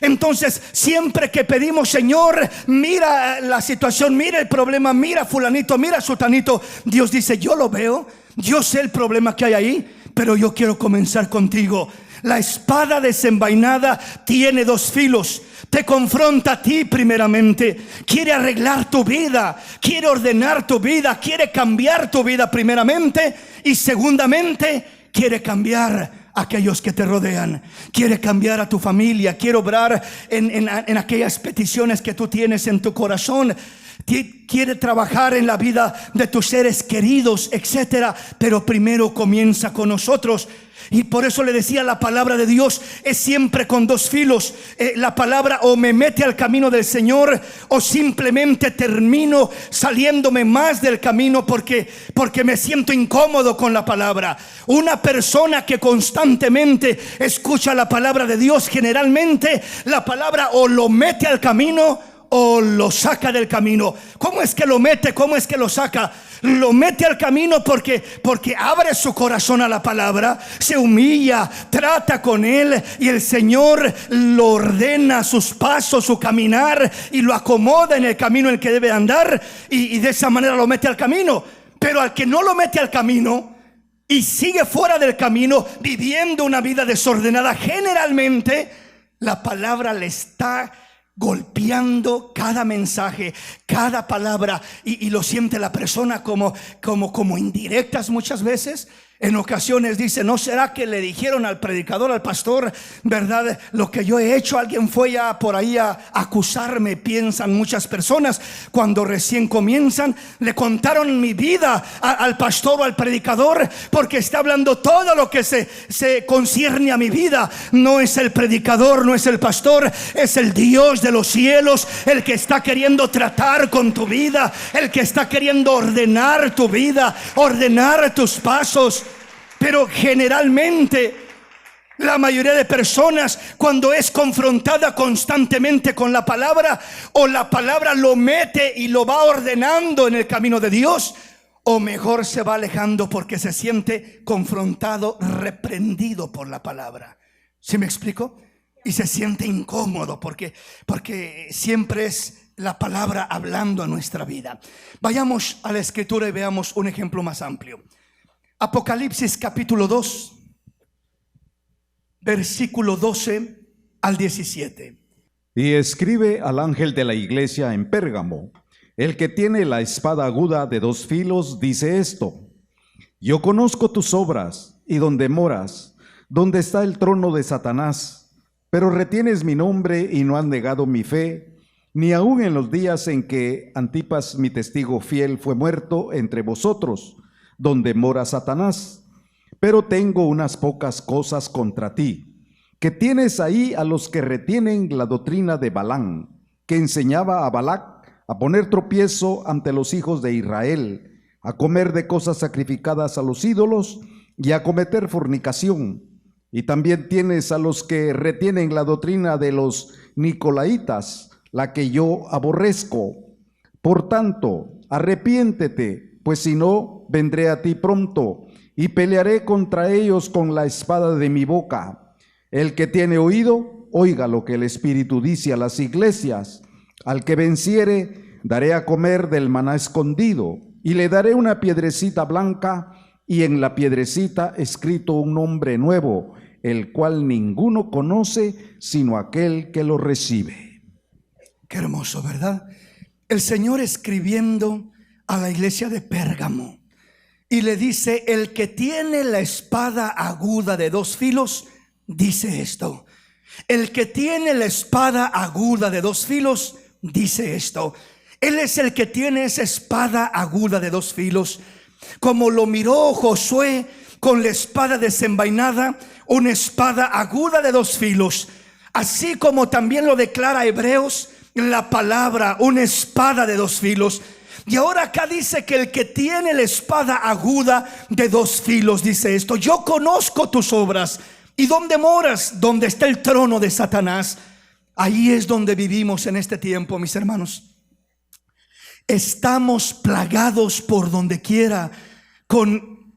Entonces, siempre que pedimos: Señor, mira la situación, mira el problema, mira fulanito, mira sutanito, Dios dice: yo lo veo, yo sé el problema que hay ahí, pero yo quiero comenzar contigo. La espada desenvainada tiene dos filos. Te confronta a ti primeramente. Quiere arreglar tu vida, quiere ordenar tu vida, quiere cambiar tu vida primeramente. Y segundamente, quiere cambiar a aquellos que te rodean. Quiere cambiar a tu familia. Quiere obrar en aquellas peticiones que tú tienes en tu corazón. Quiere trabajar en la vida de tus seres queridos, etcétera. Pero primero comienza con nosotros. Y por eso le decía, la palabra de Dios es siempre con dos filos. La palabra o me mete al camino del Señor, o simplemente termino saliéndome más del camino porque me siento incómodo con la palabra. Una persona que constantemente escucha la palabra de Dios, generalmente la palabra o lo mete al camino o lo saca del camino. ¿Cómo es que lo mete? ¿Cómo es que lo saca? Lo mete al camino porque abre su corazón a la palabra, se humilla, trata con él, y el Señor lo ordena sus pasos, su caminar, y lo acomoda en el camino en el que debe andar, y de esa manera lo mete al camino. Pero al que no lo mete al camino y sigue fuera del camino, viviendo una vida desordenada, generalmente la palabra le está golpeando cada mensaje, cada palabra, y lo siente la persona como indirectas muchas veces. En ocasiones dice: ¿no será que le dijeron al predicador, al pastor, verdad, lo que yo he hecho? Alguien fue ya por ahí a acusarme. Piensan muchas personas cuando recién comienzan: le contaron mi vida al pastor o al predicador, porque está hablando todo lo que se concierne a mi vida. No es el predicador, no es el pastor, es el Dios de los cielos el que está queriendo tratar con tu vida, el que está queriendo ordenar tu vida, ordenar tus pasos. Pero generalmente la mayoría de personas, cuando es confrontada constantemente con la palabra, o la palabra lo mete y lo va ordenando en el camino de Dios, o mejor se va alejando porque se siente confrontado, reprendido por la palabra. ¿Sí me explico? Y se siente incómodo porque siempre es la palabra hablando a nuestra vida. Vayamos a la escritura y veamos un ejemplo más amplio. Apocalipsis capítulo 2, versículo 12 al 17. Y escribe al ángel de la iglesia en Pérgamo: el que tiene la espada aguda de dos filos dice esto: yo conozco tus obras y donde moras, donde está el trono de Satanás, pero retienes mi nombre y no has negado mi fe, ni aun en los días en que Antipas, mi testigo fiel, fue muerto entre vosotros, donde mora Satanás. Pero tengo unas pocas cosas contra ti, que tienes ahí a los que retienen la doctrina de Balaam, que enseñaba a Balac a poner tropiezo ante los hijos de Israel, a comer de cosas sacrificadas a los ídolos y a cometer fornicación. Y también tienes a los que retienen la doctrina de los Nicolaitas, la que yo aborrezco. Por tanto, arrepiéntete, pues si no, vendré a ti pronto y pelearé contra ellos con la espada de mi boca. El que tiene oído, oiga lo que el Espíritu dice a las iglesias. Al que venciere, daré a comer del maná escondido, y le daré una piedrecita blanca, y en la piedrecita escrito un nombre nuevo, el cual ninguno conoce sino aquel que lo recibe. Qué hermoso, ¿verdad? El Señor escribiendo a la iglesia de Pérgamo y le dice: el que tiene la espada aguda de dos filos, dice esto. El que tiene la espada aguda de dos filos, dice esto. Él es el que tiene esa espada aguda de dos filos, como lo miró Josué con la espada desenvainada, una espada aguda de dos filos, así como también lo declara Hebreos, la palabra, una espada de dos filos. Y ahora acá dice que el que tiene la espada aguda de dos filos dice esto: yo conozco tus obras y dónde moras, donde está el trono de Satanás. Ahí es donde vivimos en este tiempo, mis hermanos. Estamos plagados por donde quiera con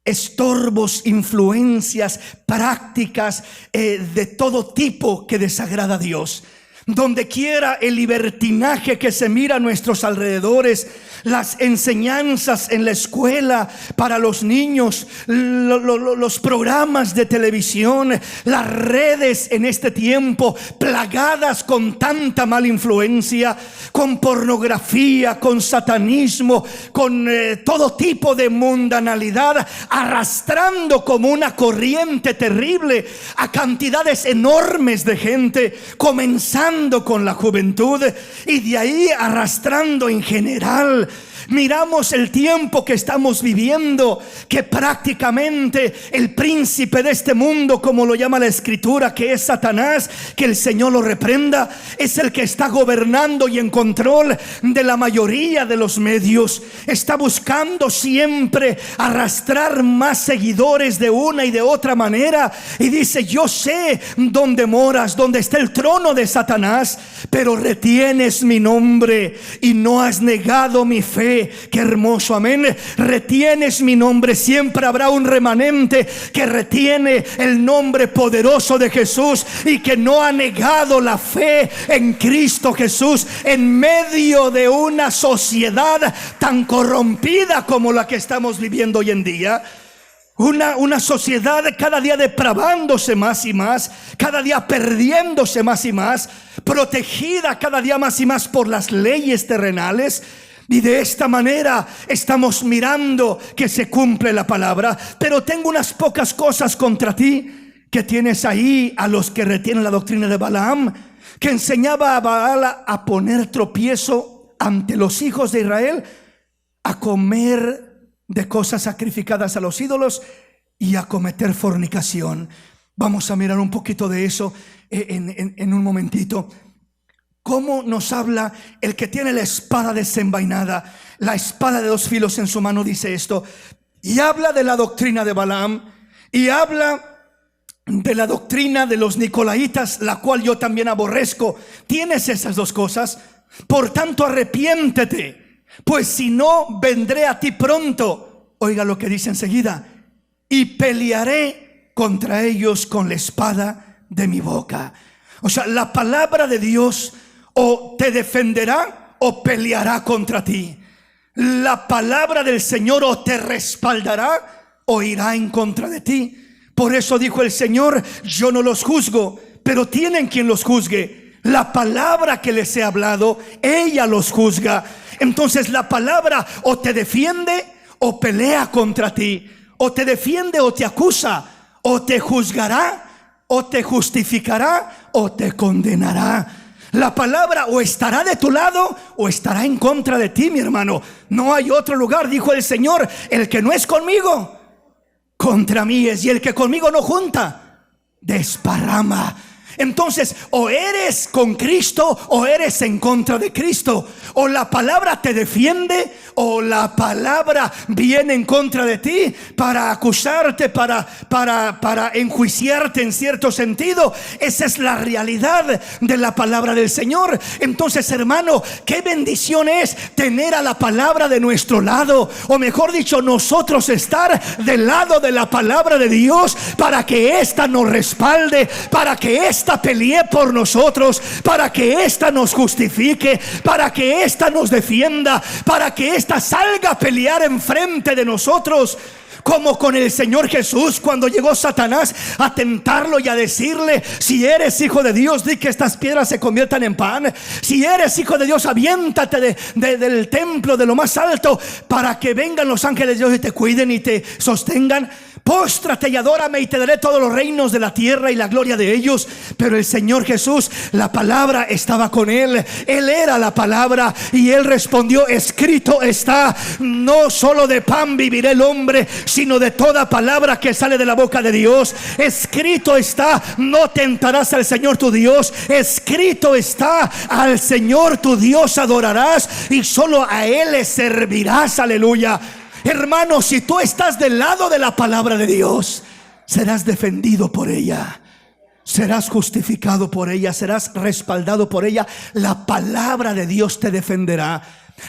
estorbos, influencias, prácticas de todo tipo que desagrada a Dios. Donde quiera el libertinaje que se mira a nuestros alrededores, las enseñanzas en la escuela para los niños, los programas de televisión, las redes en este tiempo plagadas con tanta mala influencia, con pornografía, con satanismo, con todo tipo de mundanalidad, arrastrando como una corriente terrible a cantidades enormes de gente, comenzando con la juventud y de ahí arrastrando en general. Miramos el tiempo que estamos viviendo, que prácticamente el príncipe de este mundo, como lo llama la escritura, que es Satanás, que el Señor lo reprenda, es el que está gobernando y en control de la mayoría de los medios. Está buscando siempre arrastrar más seguidores de una y de otra manera, y dice: yo sé dónde moras, dónde está el trono de Satanás, pero retienes mi nombre y no has negado mi fe. Qué hermoso, amén. Retienes mi nombre. Siempre habrá un remanente que retiene el nombre poderoso de Jesús y que no ha negado la fe en Cristo Jesús en medio de una sociedad tan corrompida como la que estamos viviendo hoy en día. Una sociedad cada día depravándose más y más, cada día perdiéndose más y más, protegida cada día más y más por las leyes terrenales. Y de esta manera estamos mirando que se cumple la palabra. Pero tengo unas pocas cosas contra ti, que tienes ahí a los que retienen la doctrina de Balaam, que enseñaba a Baal a poner tropiezo ante los hijos de Israel, a comer de cosas sacrificadas a los ídolos y a cometer fornicación. Vamos a mirar un poquito de eso en un momentito. ¿Cómo nos habla el que tiene la espada desenvainada, la espada de dos filos en su mano? Dice esto, y habla de la doctrina de Balaam, y habla de la doctrina de los nicolaitas, la cual yo también aborrezco. Tienes esas dos cosas, por tanto arrepiéntete, pues si no, vendré a ti pronto. Oiga lo que dice enseguida: y pelearé contra ellos con la espada de mi boca. O sea, la palabra de Dios o te defenderá o peleará contra ti. La palabra del Señor o te respaldará o irá en contra de ti. Por eso dijo el Señor: yo no los juzgo, pero tienen quien los juzgue. La palabra que les he hablado, ella los juzga. Entonces la palabra o te defiende o pelea contra ti, o te defiende o te acusa, o te juzgará o te justificará o te condenará. La palabra o estará de tu lado o estará en contra de ti, mi hermano. No hay otro lugar, dijo el Señor: el que no es conmigo, contra mí es, y el que conmigo no junta, desparrama. Entonces, o eres con Cristo o eres en contra de Cristo. O la palabra te defiende o la palabra viene en contra de ti para acusarte, para enjuiciarte en cierto sentido. Esa es la realidad de la palabra del Señor. Entonces, hermano, qué bendición es tener a la palabra de nuestro lado, o mejor dicho, nosotros estar del lado de la palabra de Dios, para que ésta nos respalde, para que ésta pelee por nosotros, para que ésta nos justifique, para que ésta nos defienda, para que ésta salga a pelear enfrente de nosotros. como con el Señor Jesús cuando llegó Satanás a tentarlo y a decirle: si eres hijo de Dios, di que estas piedras se conviertan en pan. Si eres hijo de Dios, aviéntate del templo, de lo más alto, para que vengan los ángeles de Dios y te cuiden y te sostengan. Póstrate y adórame y te daré todos los reinos de la tierra y la gloria de ellos. Pero el Señor Jesús, la palabra estaba con él. Él era la palabra y él respondió: escrito está, no solo de pan vivirá el hombre, sino de toda palabra que sale de la boca de Dios. Escrito está, no tentarás al Señor tu Dios. Escrito está, al Señor tu Dios adorarás y solo a Él le servirás. Aleluya. Hermano, si tú estás del lado de la palabra de Dios, serás defendido por ella, serás justificado por ella, serás respaldado por ella. La palabra de Dios te defenderá.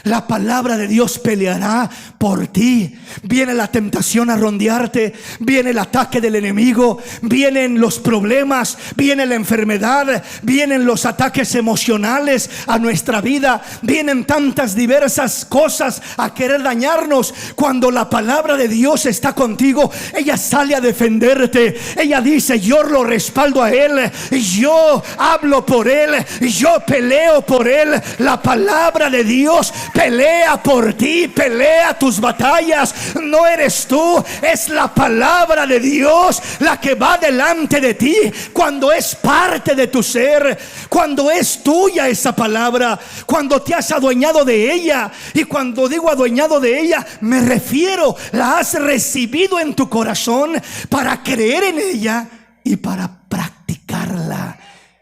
La palabra de Dios peleará por ti. Viene la tentación a rondearte, viene el ataque del enemigo, vienen los problemas, viene la enfermedad, vienen los ataques emocionales a nuestra vida, vienen tantas diversas cosas a querer dañarnos. Cuando la palabra de Dios está contigo, ella sale a defenderte. Ella dice: yo lo respaldo a él, yo hablo por él, yo peleo por él. La palabra de Dios pelea por ti, pelea tus batallas. No eres tú, es la palabra de Dios la que va delante de ti. Cuando es parte de tu ser, cuando es tuya esa palabra, cuando te has adueñado de ella. Y cuando digo adueñado de ella, me refiero, la has recibido en tu corazón para creer en ella y para practicarla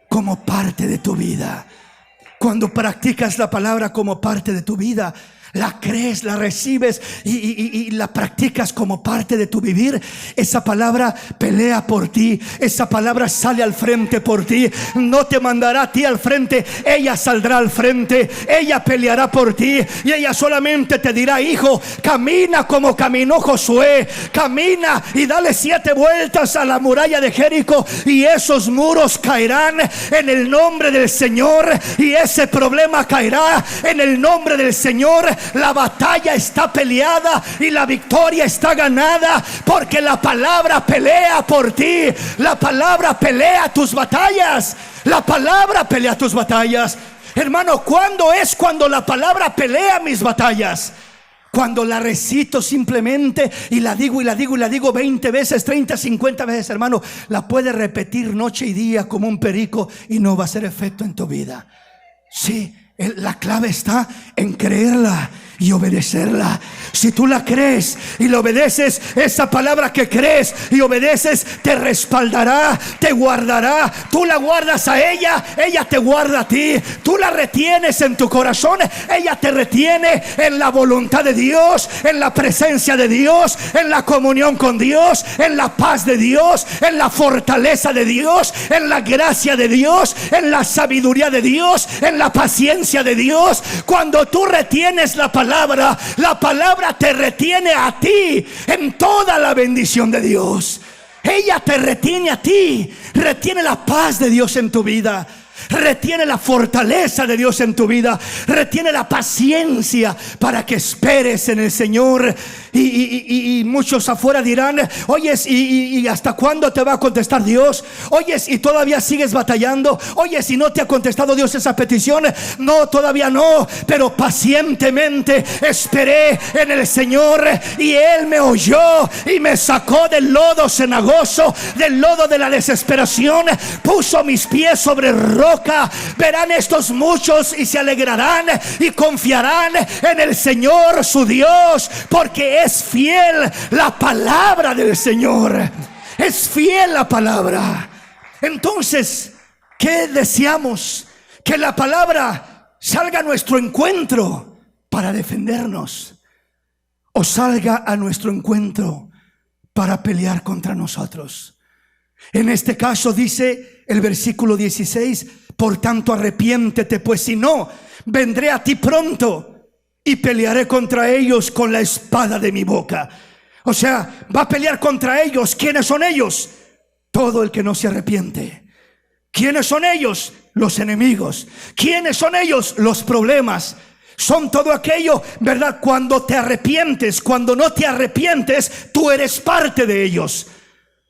como parte de tu vida. Cuando practicas la palabra como parte de tu vida, la crees, la recibes y la practicas como parte de tu vivir, esa palabra pelea por ti. Esa palabra sale al frente por ti. No te mandará a ti al frente, ella saldrá al frente. Ella peleará por ti y ella solamente te dirá: hijo, camina como caminó Josué. Camina y dale 7 vueltas a la muralla de Jericó y esos muros caerán en el nombre del Señor, y ese problema caerá en el nombre del Señor. La batalla está peleada y la victoria está ganada, porque la palabra pelea por ti. La palabra pelea tus batallas. La palabra pelea tus batallas. Hermano, ¿cuándo es cuando la palabra pelea mis batallas? Cuando la recito simplemente y la digo y la digo y la digo 20 veces, 30, 50 veces, hermano. La puedes repetir noche y día como un perico y no va a hacer efecto en tu vida. Sí, la clave está en creerla y obedecerla. Si tú la crees y la obedeces, esa palabra que crees y obedeces te respaldará, te guardará. Tú la guardas a ella, ella te guarda a ti. Tú la retienes en tu corazón, ella te retiene en la voluntad de Dios, en la presencia de Dios, en la comunión con Dios, en la paz de Dios, en la fortaleza de Dios, en la gracia de Dios, en la sabiduría de Dios, en la paciencia de Dios. Cuando tú retienes la palabra te retiene a ti en toda la bendición de Dios. Ella te retiene a ti, retiene la paz de Dios en tu vida, retiene la fortaleza de Dios en tu vida, retiene la paciencia para que esperes en el Señor. Y muchos afuera dirán: oyes, ¿y hasta cuándo te va a contestar Dios? Oyes, ¿y todavía sigues batallando? Oyes, ¿y no te ha contestado Dios esa petición? No, todavía no, pero pacientemente esperé en el Señor y Él me oyó y me sacó del lodo cenagoso, del lodo de la desesperación. Puso mis pies sobre roca. Verán estos muchos y se alegrarán y confiarán en el Señor su Dios, porque es fiel la palabra del Señor. Es fiel la palabra. Entonces, ¿qué deseamos? Que la palabra salga a nuestro encuentro para defendernos, o salga a nuestro encuentro para pelear contra nosotros. En este caso dice el versículo 16: por tanto arrepiéntete, pues si no, vendré a ti pronto y pelearé contra ellos con la espada de mi boca. O sea, va a pelear contra ellos. ¿Quiénes son ellos? Todo el que no se arrepiente. ¿Quiénes son ellos? Los enemigos. ¿Quiénes son ellos? Los problemas. Son todo aquello, ¿verdad? Cuando te arrepientes, cuando no te arrepientes, tú eres parte de ellos.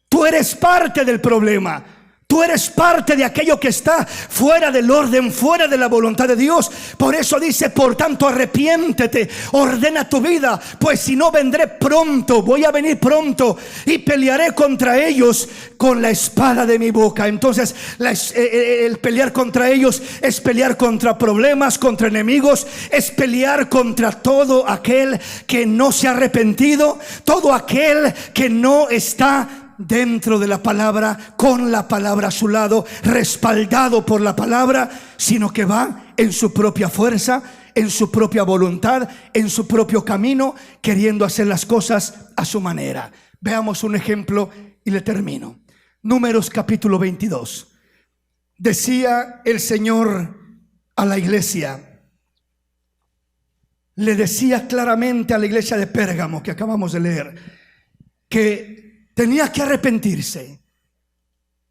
Tú eres parte del problema. Tú eres parte de aquello que está fuera del orden, fuera de la voluntad de Dios. Por eso dice, por tanto, arrepiéntete, ordena tu vida, pues si no vendré pronto, voy a venir pronto y pelearé contra ellos con la espada de mi boca. Entonces, el pelear contra ellos es pelear contra problemas, contra enemigos, es pelear contra todo aquel que no se ha arrepentido, todo aquel que no está dentro de la palabra, con la palabra a su lado, respaldado por la palabra, sino que va en su propia fuerza, en su propia voluntad, en su propio camino, queriendo hacer las cosas a su manera. Veamos un ejemplo y le termino. Números capítulo 22. Decía el Señor a la iglesia, le decía claramente a la iglesia de Pérgamo, que acabamos de leer, que tenía que arrepentirse.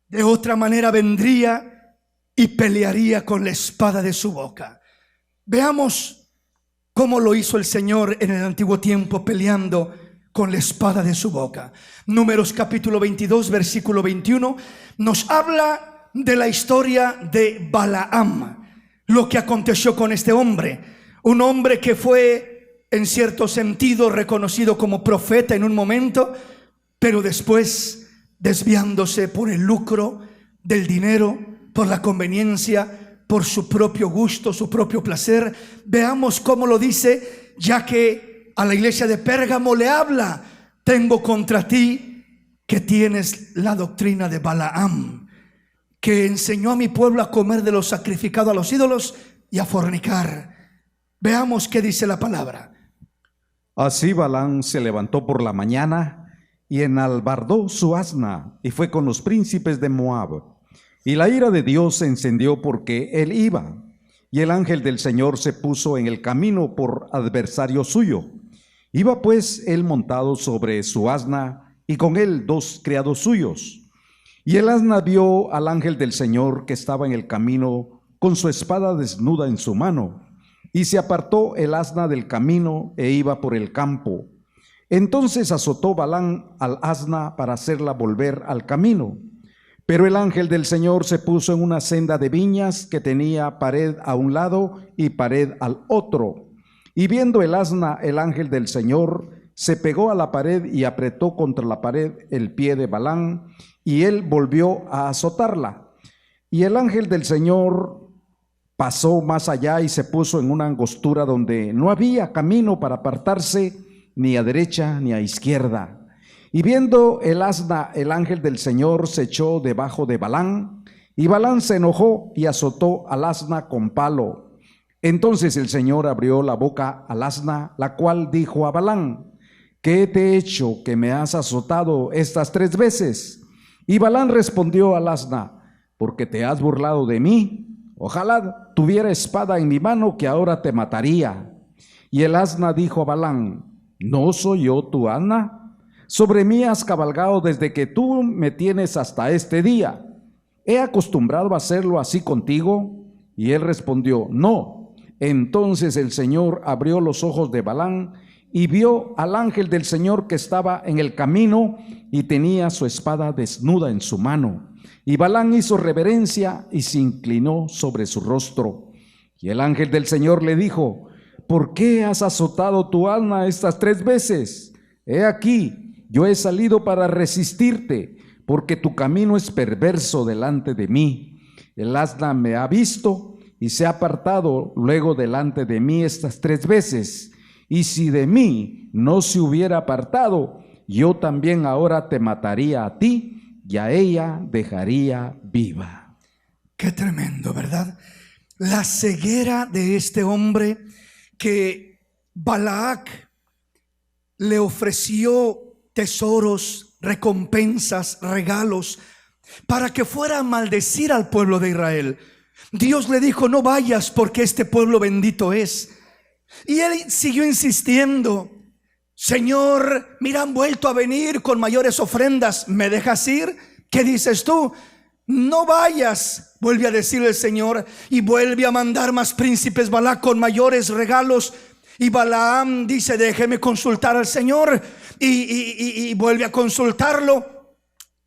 De otra manera vendría y pelearía con la espada de su boca. Veamos cómo lo hizo el Señor en el antiguo tiempo, peleando con la espada de su boca. Números capítulo 22, versículo 21, nos habla de la historia de Balaam, lo que aconteció con este hombre. Un hombre que fue en cierto sentido reconocido como profeta en un momento, pero después, desviándose por el lucro del dinero, por la conveniencia, por su propio gusto, su propio placer. Veamos cómo lo dice, ya que a la iglesia de Pérgamo le habla: tengo contra ti que tienes la doctrina de Balaam, que enseñó a mi pueblo a comer de lo sacrificado a los ídolos y a fornicar. Veamos qué dice la palabra. Así Balaam se levantó por la mañana y enalbardó su asna, y fue con los príncipes de Moab. Y la ira de Dios se encendió porque él iba, y el ángel del Señor se puso en el camino por adversario suyo. Iba pues él montado sobre su asna, y con él 2 criados suyos. Y el asna vio al ángel del Señor que estaba en el camino con su espada desnuda en su mano, y se apartó el asna del camino e iba por el campo. Entonces azotó Balaam al asna para hacerla volver al camino. Pero el ángel del Señor se puso en una senda de viñas que tenía pared a un lado y pared al otro. Y viendo el asna, el ángel del Señor se pegó a la pared y apretó contra la pared el pie de Balaam, y él volvió a azotarla. Y el ángel del Señor pasó más allá y se puso en una angostura donde no había camino para apartarse, ni a derecha ni a izquierda. Y viendo el asna, el ángel del Señor se echó debajo de Balaam, y Balaam se enojó y azotó al asna con palo. Entonces el Señor abrió la boca al asna, la cual dijo a Balaam: ¿qué te he hecho que me has azotado estas 3 veces? Y Balaam respondió al asna: porque te has burlado de mí. Ojalá tuviera espada en mi mano, que ahora te mataría. Y el asna dijo a Balaam: ¿no soy yo tu asna? Sobre mí has cabalgado desde que tú me tienes hasta este día. ¿He acostumbrado a hacerlo así contigo? Y él respondió: no. Entonces el Señor abrió los ojos de Balaam y vio al ángel del Señor que estaba en el camino y tenía su espada desnuda en su mano. Y Balaam hizo reverencia y se inclinó sobre su rostro. Y el ángel del Señor le dijo: ¿por qué has azotado tu asna estas 3 veces? He aquí, yo he salido para resistirte, porque tu camino es perverso delante de mí. El asna me ha visto y se ha apartado luego delante de mí estas 3 veces. Y si de mí no se hubiera apartado, yo también ahora te mataría a ti, y a ella dejaría viva. Qué tremendo, ¿verdad? La ceguera de este hombre, que Balac le ofreció tesoros, recompensas, regalos, para que fuera a maldecir al pueblo de Israel. Dios le dijo: no vayas, porque este pueblo bendito es. Y él siguió insistiendo: Señor, mira, han vuelto a venir con mayores ofrendas, ¿me dejas ir? ¿Qué dices tú? no vayas, vuelve a decirle el Señor, y vuelve a mandar más príncipes Balac con mayores regalos. Y Balaam dice: déjeme consultar al Señor, y vuelve a consultarlo.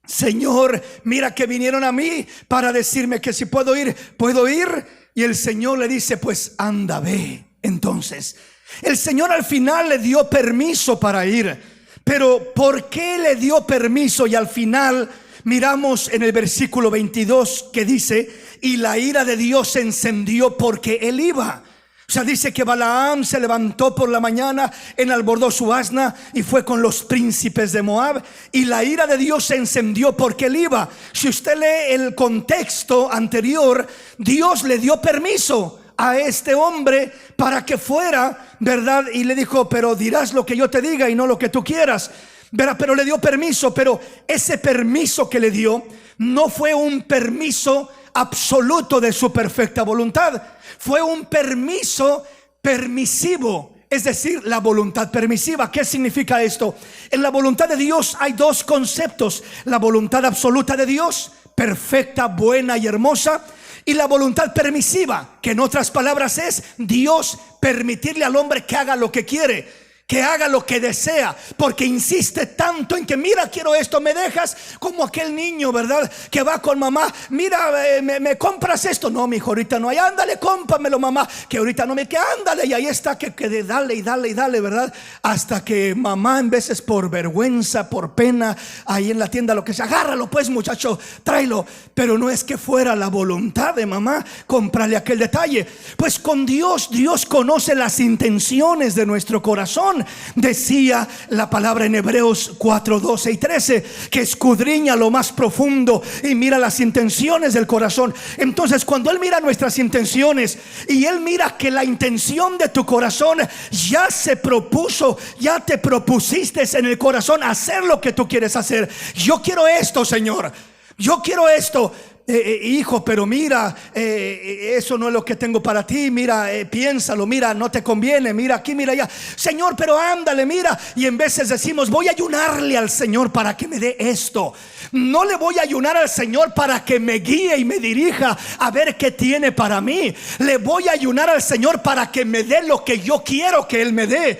Señor, mira que vinieron a mí para decirme que si puedo ir, puedo ir. Y el Señor le dice: pues anda, ve. Entonces el Señor al final le dio permiso para ir. Pero ¿por qué le dio permiso? Y al final miramos en el versículo 22 que dice: y la ira de Dios se encendió porque él iba. O sea, dice que Balaam se levantó por la mañana, enalbordó su asna y fue con los príncipes de Moab, y la ira de Dios se encendió porque él iba. Si usted lee el contexto anterior, Dios le dio permiso a este hombre para que fuera, ¿verdad? Y le dijo: pero dirás lo que yo te diga y no lo que tú quieras, ¿verdad? Pero le dio permiso. Pero ese permiso que le dio no fue un permiso absoluto de su perfecta voluntad. Fue un permiso permisivo, es decir, la voluntad permisiva. ¿Qué significa esto? En la voluntad de Dios hay dos conceptos: la voluntad absoluta de Dios, perfecta, buena y hermosa, y la voluntad permisiva, que en otras palabras es Dios permitirle al hombre que haga lo que quiere, que haga lo que desea, porque insiste tanto en que: mira, quiero esto, me dejas. Como aquel niño, ¿verdad?, que va con mamá: mira, me compras esto. No, mi hijo, ahorita no hay. Ándale, cómpramelo, mamá, que ahorita no me, que ándale. Y ahí está, que dale y dale y dale, ¿verdad? Hasta que mamá, en veces por vergüenza, por pena, ahí en la tienda, lo que sea: agárralo pues, muchacho, tráelo. Pero no es que fuera la voluntad de mamá comprarle aquel detalle. Pues con Dios, Dios conoce las intenciones de nuestro corazón. Decía la palabra en Hebreos 4, 12 y 13 que escudriña lo más profundo y mira las intenciones del corazón. Entonces, cuando Él mira nuestras intenciones y Él mira que la intención de tu corazón ya se propuso, ya te propusiste en el corazón hacer lo que tú quieres hacer. Yo quiero esto, Señor, yo quiero esto. Hijo, pero mira, eso no es lo que tengo para ti. Mira, piénsalo, mira, no te conviene. Mira aquí, mira allá. Señor, pero ándale, mira. Y en veces decimos: voy a ayunarle al Señor para que me dé esto. No le voy a ayunar al Señor para que me guíe y me dirija a ver qué tiene para mí. Le voy a ayunar al Señor para que me dé lo que yo quiero que Él me dé.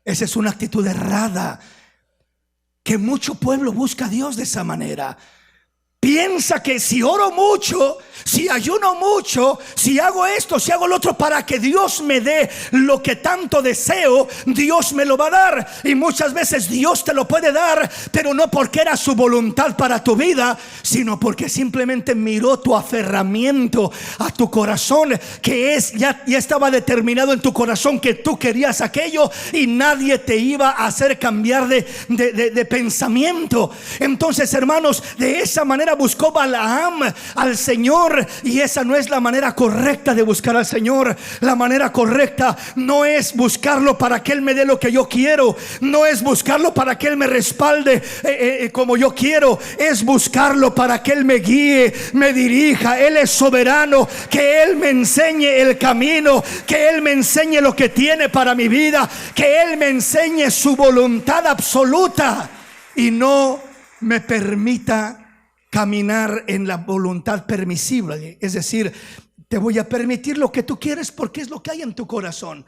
Esa es una actitud errada, que mucho pueblo busca a Dios de esa manera. Piensa que si oro mucho, si ayuno mucho, si hago esto, si hago lo otro, para que Dios me dé lo que tanto deseo, Dios me lo va a dar. Y muchas veces Dios te lo puede dar, pero no porque era su voluntad para tu vida, sino porque simplemente miró tu aferramiento a tu corazón, que ya estaba determinado en tu corazón que tú querías aquello, y nadie te iba a hacer cambiar de pensamiento. Entonces, hermanos, de esa manera buscó Balaam al Señor, y esa no es la manera correcta de buscar al Señor. La manera correcta no es buscarlo para que Él me dé lo que yo quiero, no es buscarlo para que Él me respalde como yo quiero, es buscarlo para que Él me guíe, me dirija. Él es soberano, que Él me enseñe el camino, que Él me enseñe lo que tiene para mi vida, que Él me enseñe su voluntad absoluta y no me permita caminar en la voluntad permisible. Es decir, te voy a permitir lo que tú quieres porque es lo que hay en tu corazón.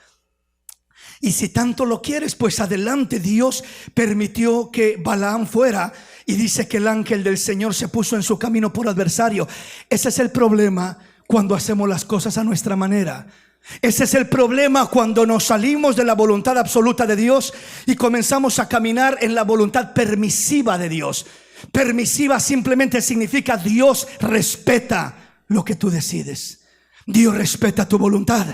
Y si tanto lo quieres, pues adelante. Dios permitió que Balaam fuera, y dice que el ángel del Señor se puso en su camino por adversario. Ese es el problema cuando hacemos las cosas a nuestra manera. Ese es el problema cuando nos salimos de la voluntad absoluta de Dios y comenzamos a caminar en la voluntad permisiva de Dios. Permisiva simplemente significa Dios respeta lo que tú decides. Dios respeta tu voluntad.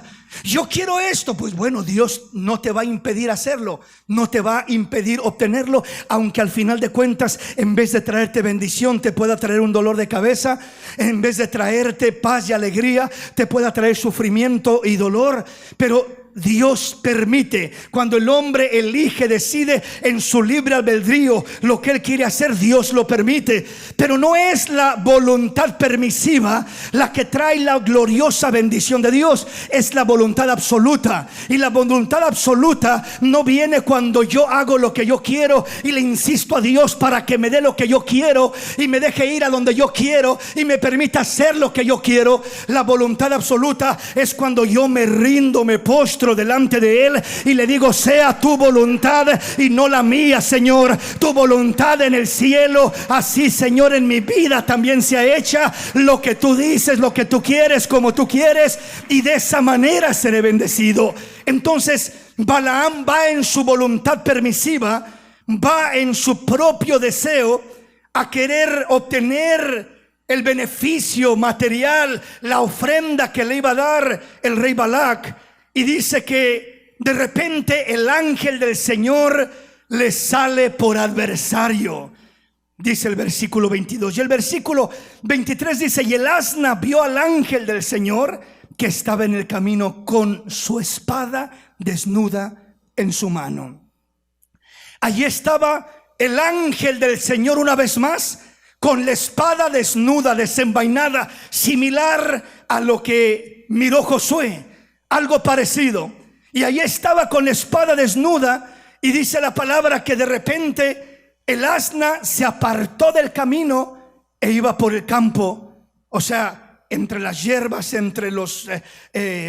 Yo quiero esto, pues bueno, Dios no te va a impedir hacerlo, no te va a impedir obtenerlo, aunque al final de cuentas, en vez de traerte bendición, te pueda traer un dolor de cabeza. En vez de traerte paz y alegría, te pueda traer sufrimiento y dolor. Pero Dios permite, cuando el hombre elige, decide en su libre albedrío lo que él quiere hacer, Dios lo permite. Pero no es la voluntad permisiva la que trae la gloriosa bendición de Dios, es la voluntad absoluta. Y la voluntad absoluta no viene cuando yo hago lo que yo quiero y le insisto a Dios para que me dé lo que yo quiero y me deje ir a donde yo quiero y me permita hacer lo que yo quiero. La voluntad absoluta es cuando yo me rindo, me postro delante de Él y le digo: sea tu voluntad y no la mía, Señor. Tu voluntad en el cielo, así, Señor, en mi vida también sea hecha. Lo que tú dices, lo que tú quieres, como tú quieres, y de esa manera seré bendecido. Entonces Balaam va en su voluntad permisiva, va en su propio deseo a querer obtener el beneficio material, la ofrenda que le iba a dar el rey Balac. Y dice que de repente el ángel del Señor le sale por adversario. Dice el versículo 22. Y el versículo 23 dice: y el asna vio al ángel del Señor que estaba en el camino con su espada desnuda en su mano. Allí estaba el ángel del Señor una vez más, con la espada desnuda, desenvainada, similar a lo que miró Josué. Algo parecido. Y allí estaba con la espada desnuda. Y dice la palabra que de repente el asna se apartó del camino e iba por el campo. O sea, entre las hierbas, entre los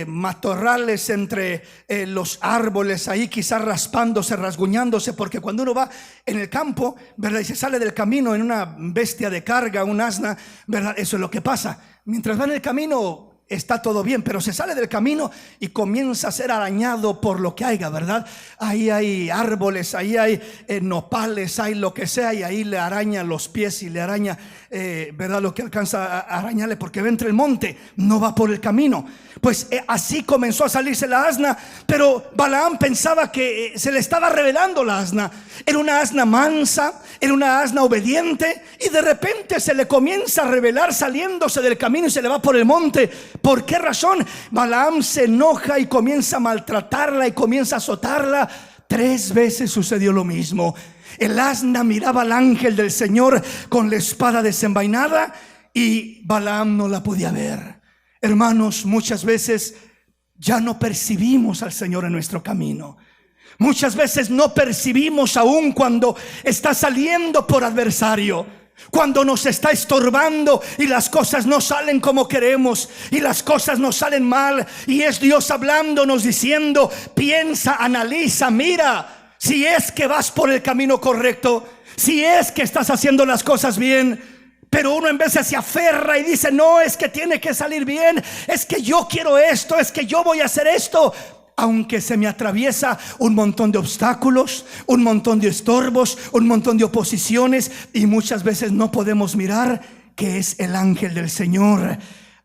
matorrales, entre los árboles, ahí quizás raspándose, rasguñándose, porque cuando uno va en el campo, ¿verdad?, y se sale del camino en una bestia de carga, un asna, ¿verdad?, eso es lo que pasa. Mientras va en el camino está todo bien, pero se sale del camino y comienza a ser arañado por lo que haya, ¿verdad? Ahí hay árboles, ahí hay nopales, hay lo que sea, y ahí le araña los pies y le araña, ¿verdad?, lo que alcanza a arañarle, porque va entre el monte, no va por el camino. Pues así comenzó a salirse la asna. Pero Balaam pensaba que se le estaba revelando la asna. Era una asna mansa, era una asna obediente, y de repente se le comienza a revelar saliéndose del camino y se le va por el monte. ¿Por qué razón? Balaam se enoja y comienza a maltratarla y comienza a azotarla. 3 veces sucedió lo mismo. El asna miraba al ángel del Señor con la espada desenvainada y Balaam no la podía ver. Hermanos, muchas veces ya no percibimos al Señor en nuestro camino. Muchas veces no percibimos aún cuando está saliendo por adversario, cuando nos está estorbando y las cosas no salen como queremos y las cosas nos salen mal, y es Dios hablándonos, diciendo: piensa, analiza, mira si es que vas por el camino correcto, si es que estás haciendo las cosas bien. Pero uno en vez se aferra y dice: no, es que tiene que salir bien, es que yo quiero esto, es que yo voy a hacer esto. Aunque se me atraviesa un montón de obstáculos, un montón de estorbos, un montón de oposiciones, y muchas veces no podemos mirar que es el ángel del Señor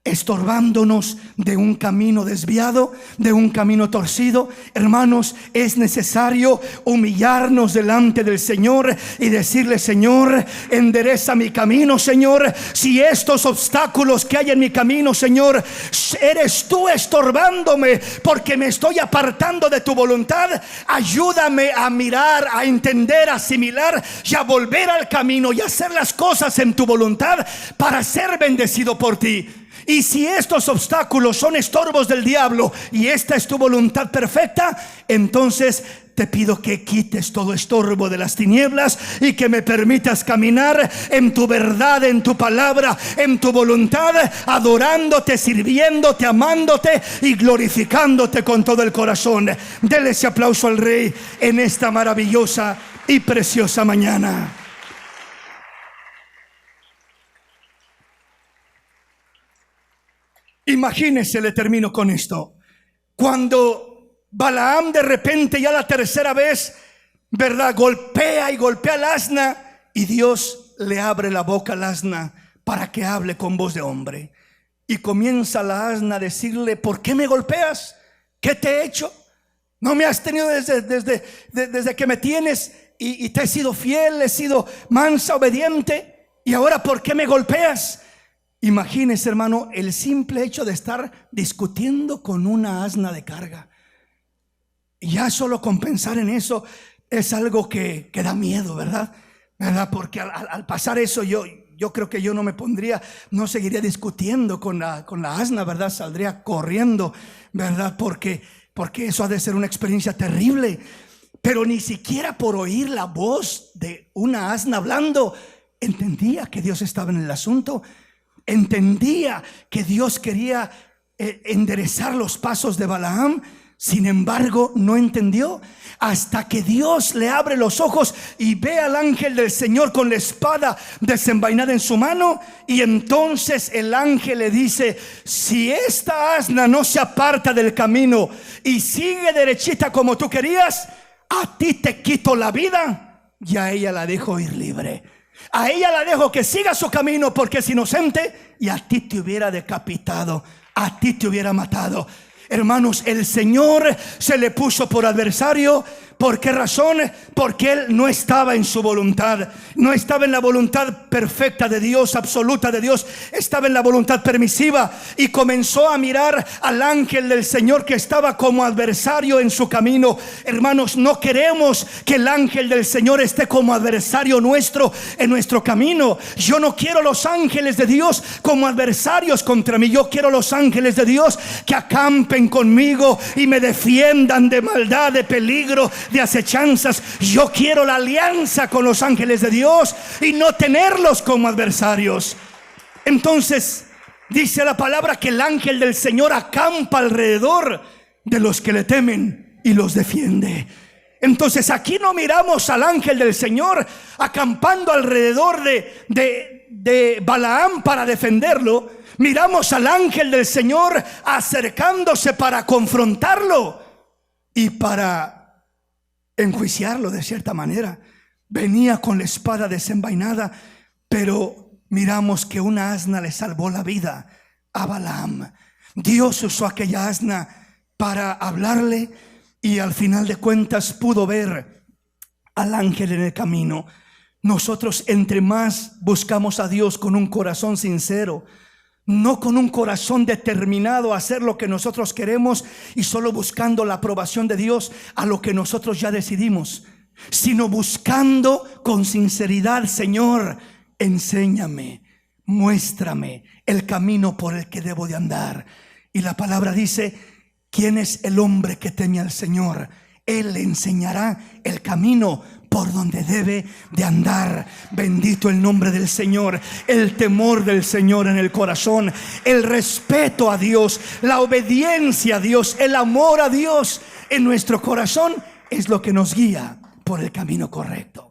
estorbándonos de un camino desviado, de un camino torcido. Hermanos, es necesario humillarnos delante del Señor y decirle: Señor, endereza mi camino, Señor. Si estos obstáculos que hay en mi camino, Señor, eres tú estorbándome porque me estoy apartando de tu voluntad, ayúdame a mirar, a entender, a asimilar y a volver al camino y hacer las cosas en tu voluntad para ser bendecido por ti. Y si estos obstáculos son estorbos del diablo y esta es tu voluntad perfecta, entonces te pido que quites todo estorbo de las tinieblas y que me permitas caminar en tu verdad, en tu palabra, en tu voluntad, adorándote, sirviéndote, amándote y glorificándote con todo el corazón. Dele ese aplauso al Rey en esta maravillosa y preciosa mañana. Imagínese, le termino con esto. Cuando Balaam de repente, ya la tercera vez, ¿verdad?, golpea y golpea al asna, y Dios le abre la boca al asna para que hable con voz de hombre. Y comienza la asna a decirle: ¿por qué me golpeas? ¿Qué te he hecho? No me has tenido desde que me tienes y te he sido fiel, he sido mansa, obediente, y ahora ¿por qué me golpeas? Imagínese, hermano, el simple hecho de estar discutiendo con una asna de carga. ya solo con pensar en eso es algo que da miedo, ¿verdad? Porque al pasar eso yo creo que yo no me pondría, no seguiría discutiendo con la asna, ¿verdad? Saldría corriendo, ¿verdad? Porque eso ha de ser una experiencia terrible. Pero ni siquiera por oír la voz de una asna hablando entendía que Dios estaba en el asunto. Entendía que Dios quería enderezar los pasos de Balaam. Sin embargo, no entendió hasta que Dios le abre los ojos y ve al ángel del Señor con la espada desenvainada en su mano. Y entonces el ángel le dice: si esta asna no se aparta del camino y sigue derechita como tú querías, a ti te quito la vida. Y a ella la dejo ir libre. A ella la dejo que siga su camino porque es inocente, y a ti te hubiera decapitado, a ti te hubiera matado. Hermanos, el Señor se le puso por adversario. ¿Por qué razón? Porque él no estaba en su voluntad. No estaba en la voluntad perfecta de Dios, absoluta de Dios. Estaba en la voluntad permisiva. Y comenzó a mirar al ángel del Señor que estaba como adversario en su camino. Hermanos, no queremos que el ángel del Señor esté como adversario nuestro en nuestro camino. Yo no quiero los ángeles de Dios como adversarios contra mí. Yo quiero los ángeles de Dios que acampen conmigo y me defiendan de maldad, de peligro, de acechanzas. Yo quiero la alianza con los ángeles de Dios y no tenerlos como adversarios. Entonces dice la palabra que el ángel del Señor acampa alrededor de los que le temen y los defiende. Entonces aquí no miramos al ángel del Señor acampando alrededor de Balaam para defenderlo. Miramos al ángel del Señor acercándose para confrontarlo y para enjuiciarlo de cierta manera. Venía con la espada desenvainada, pero miramos que una asna le salvó la vida a Balaam. Dios usó aquella asna para hablarle y al final de cuentas pudo ver al ángel en el camino. Nosotros, entre más buscamos a Dios con un corazón sincero, no con un corazón determinado a hacer lo que nosotros queremos y solo buscando la aprobación de Dios a lo que nosotros ya decidimos, sino buscando con sinceridad: Señor, enséñame, muéstrame el camino por el que debo de andar. Y la palabra dice: ¿quién es el hombre que teme al Señor? Él le enseñará el camino por donde debe de andar. Bendito el nombre del Señor. El temor del Señor en el corazón, el respeto a Dios, la obediencia a Dios, el amor a Dios en nuestro corazón es lo que nos guía por el camino correcto.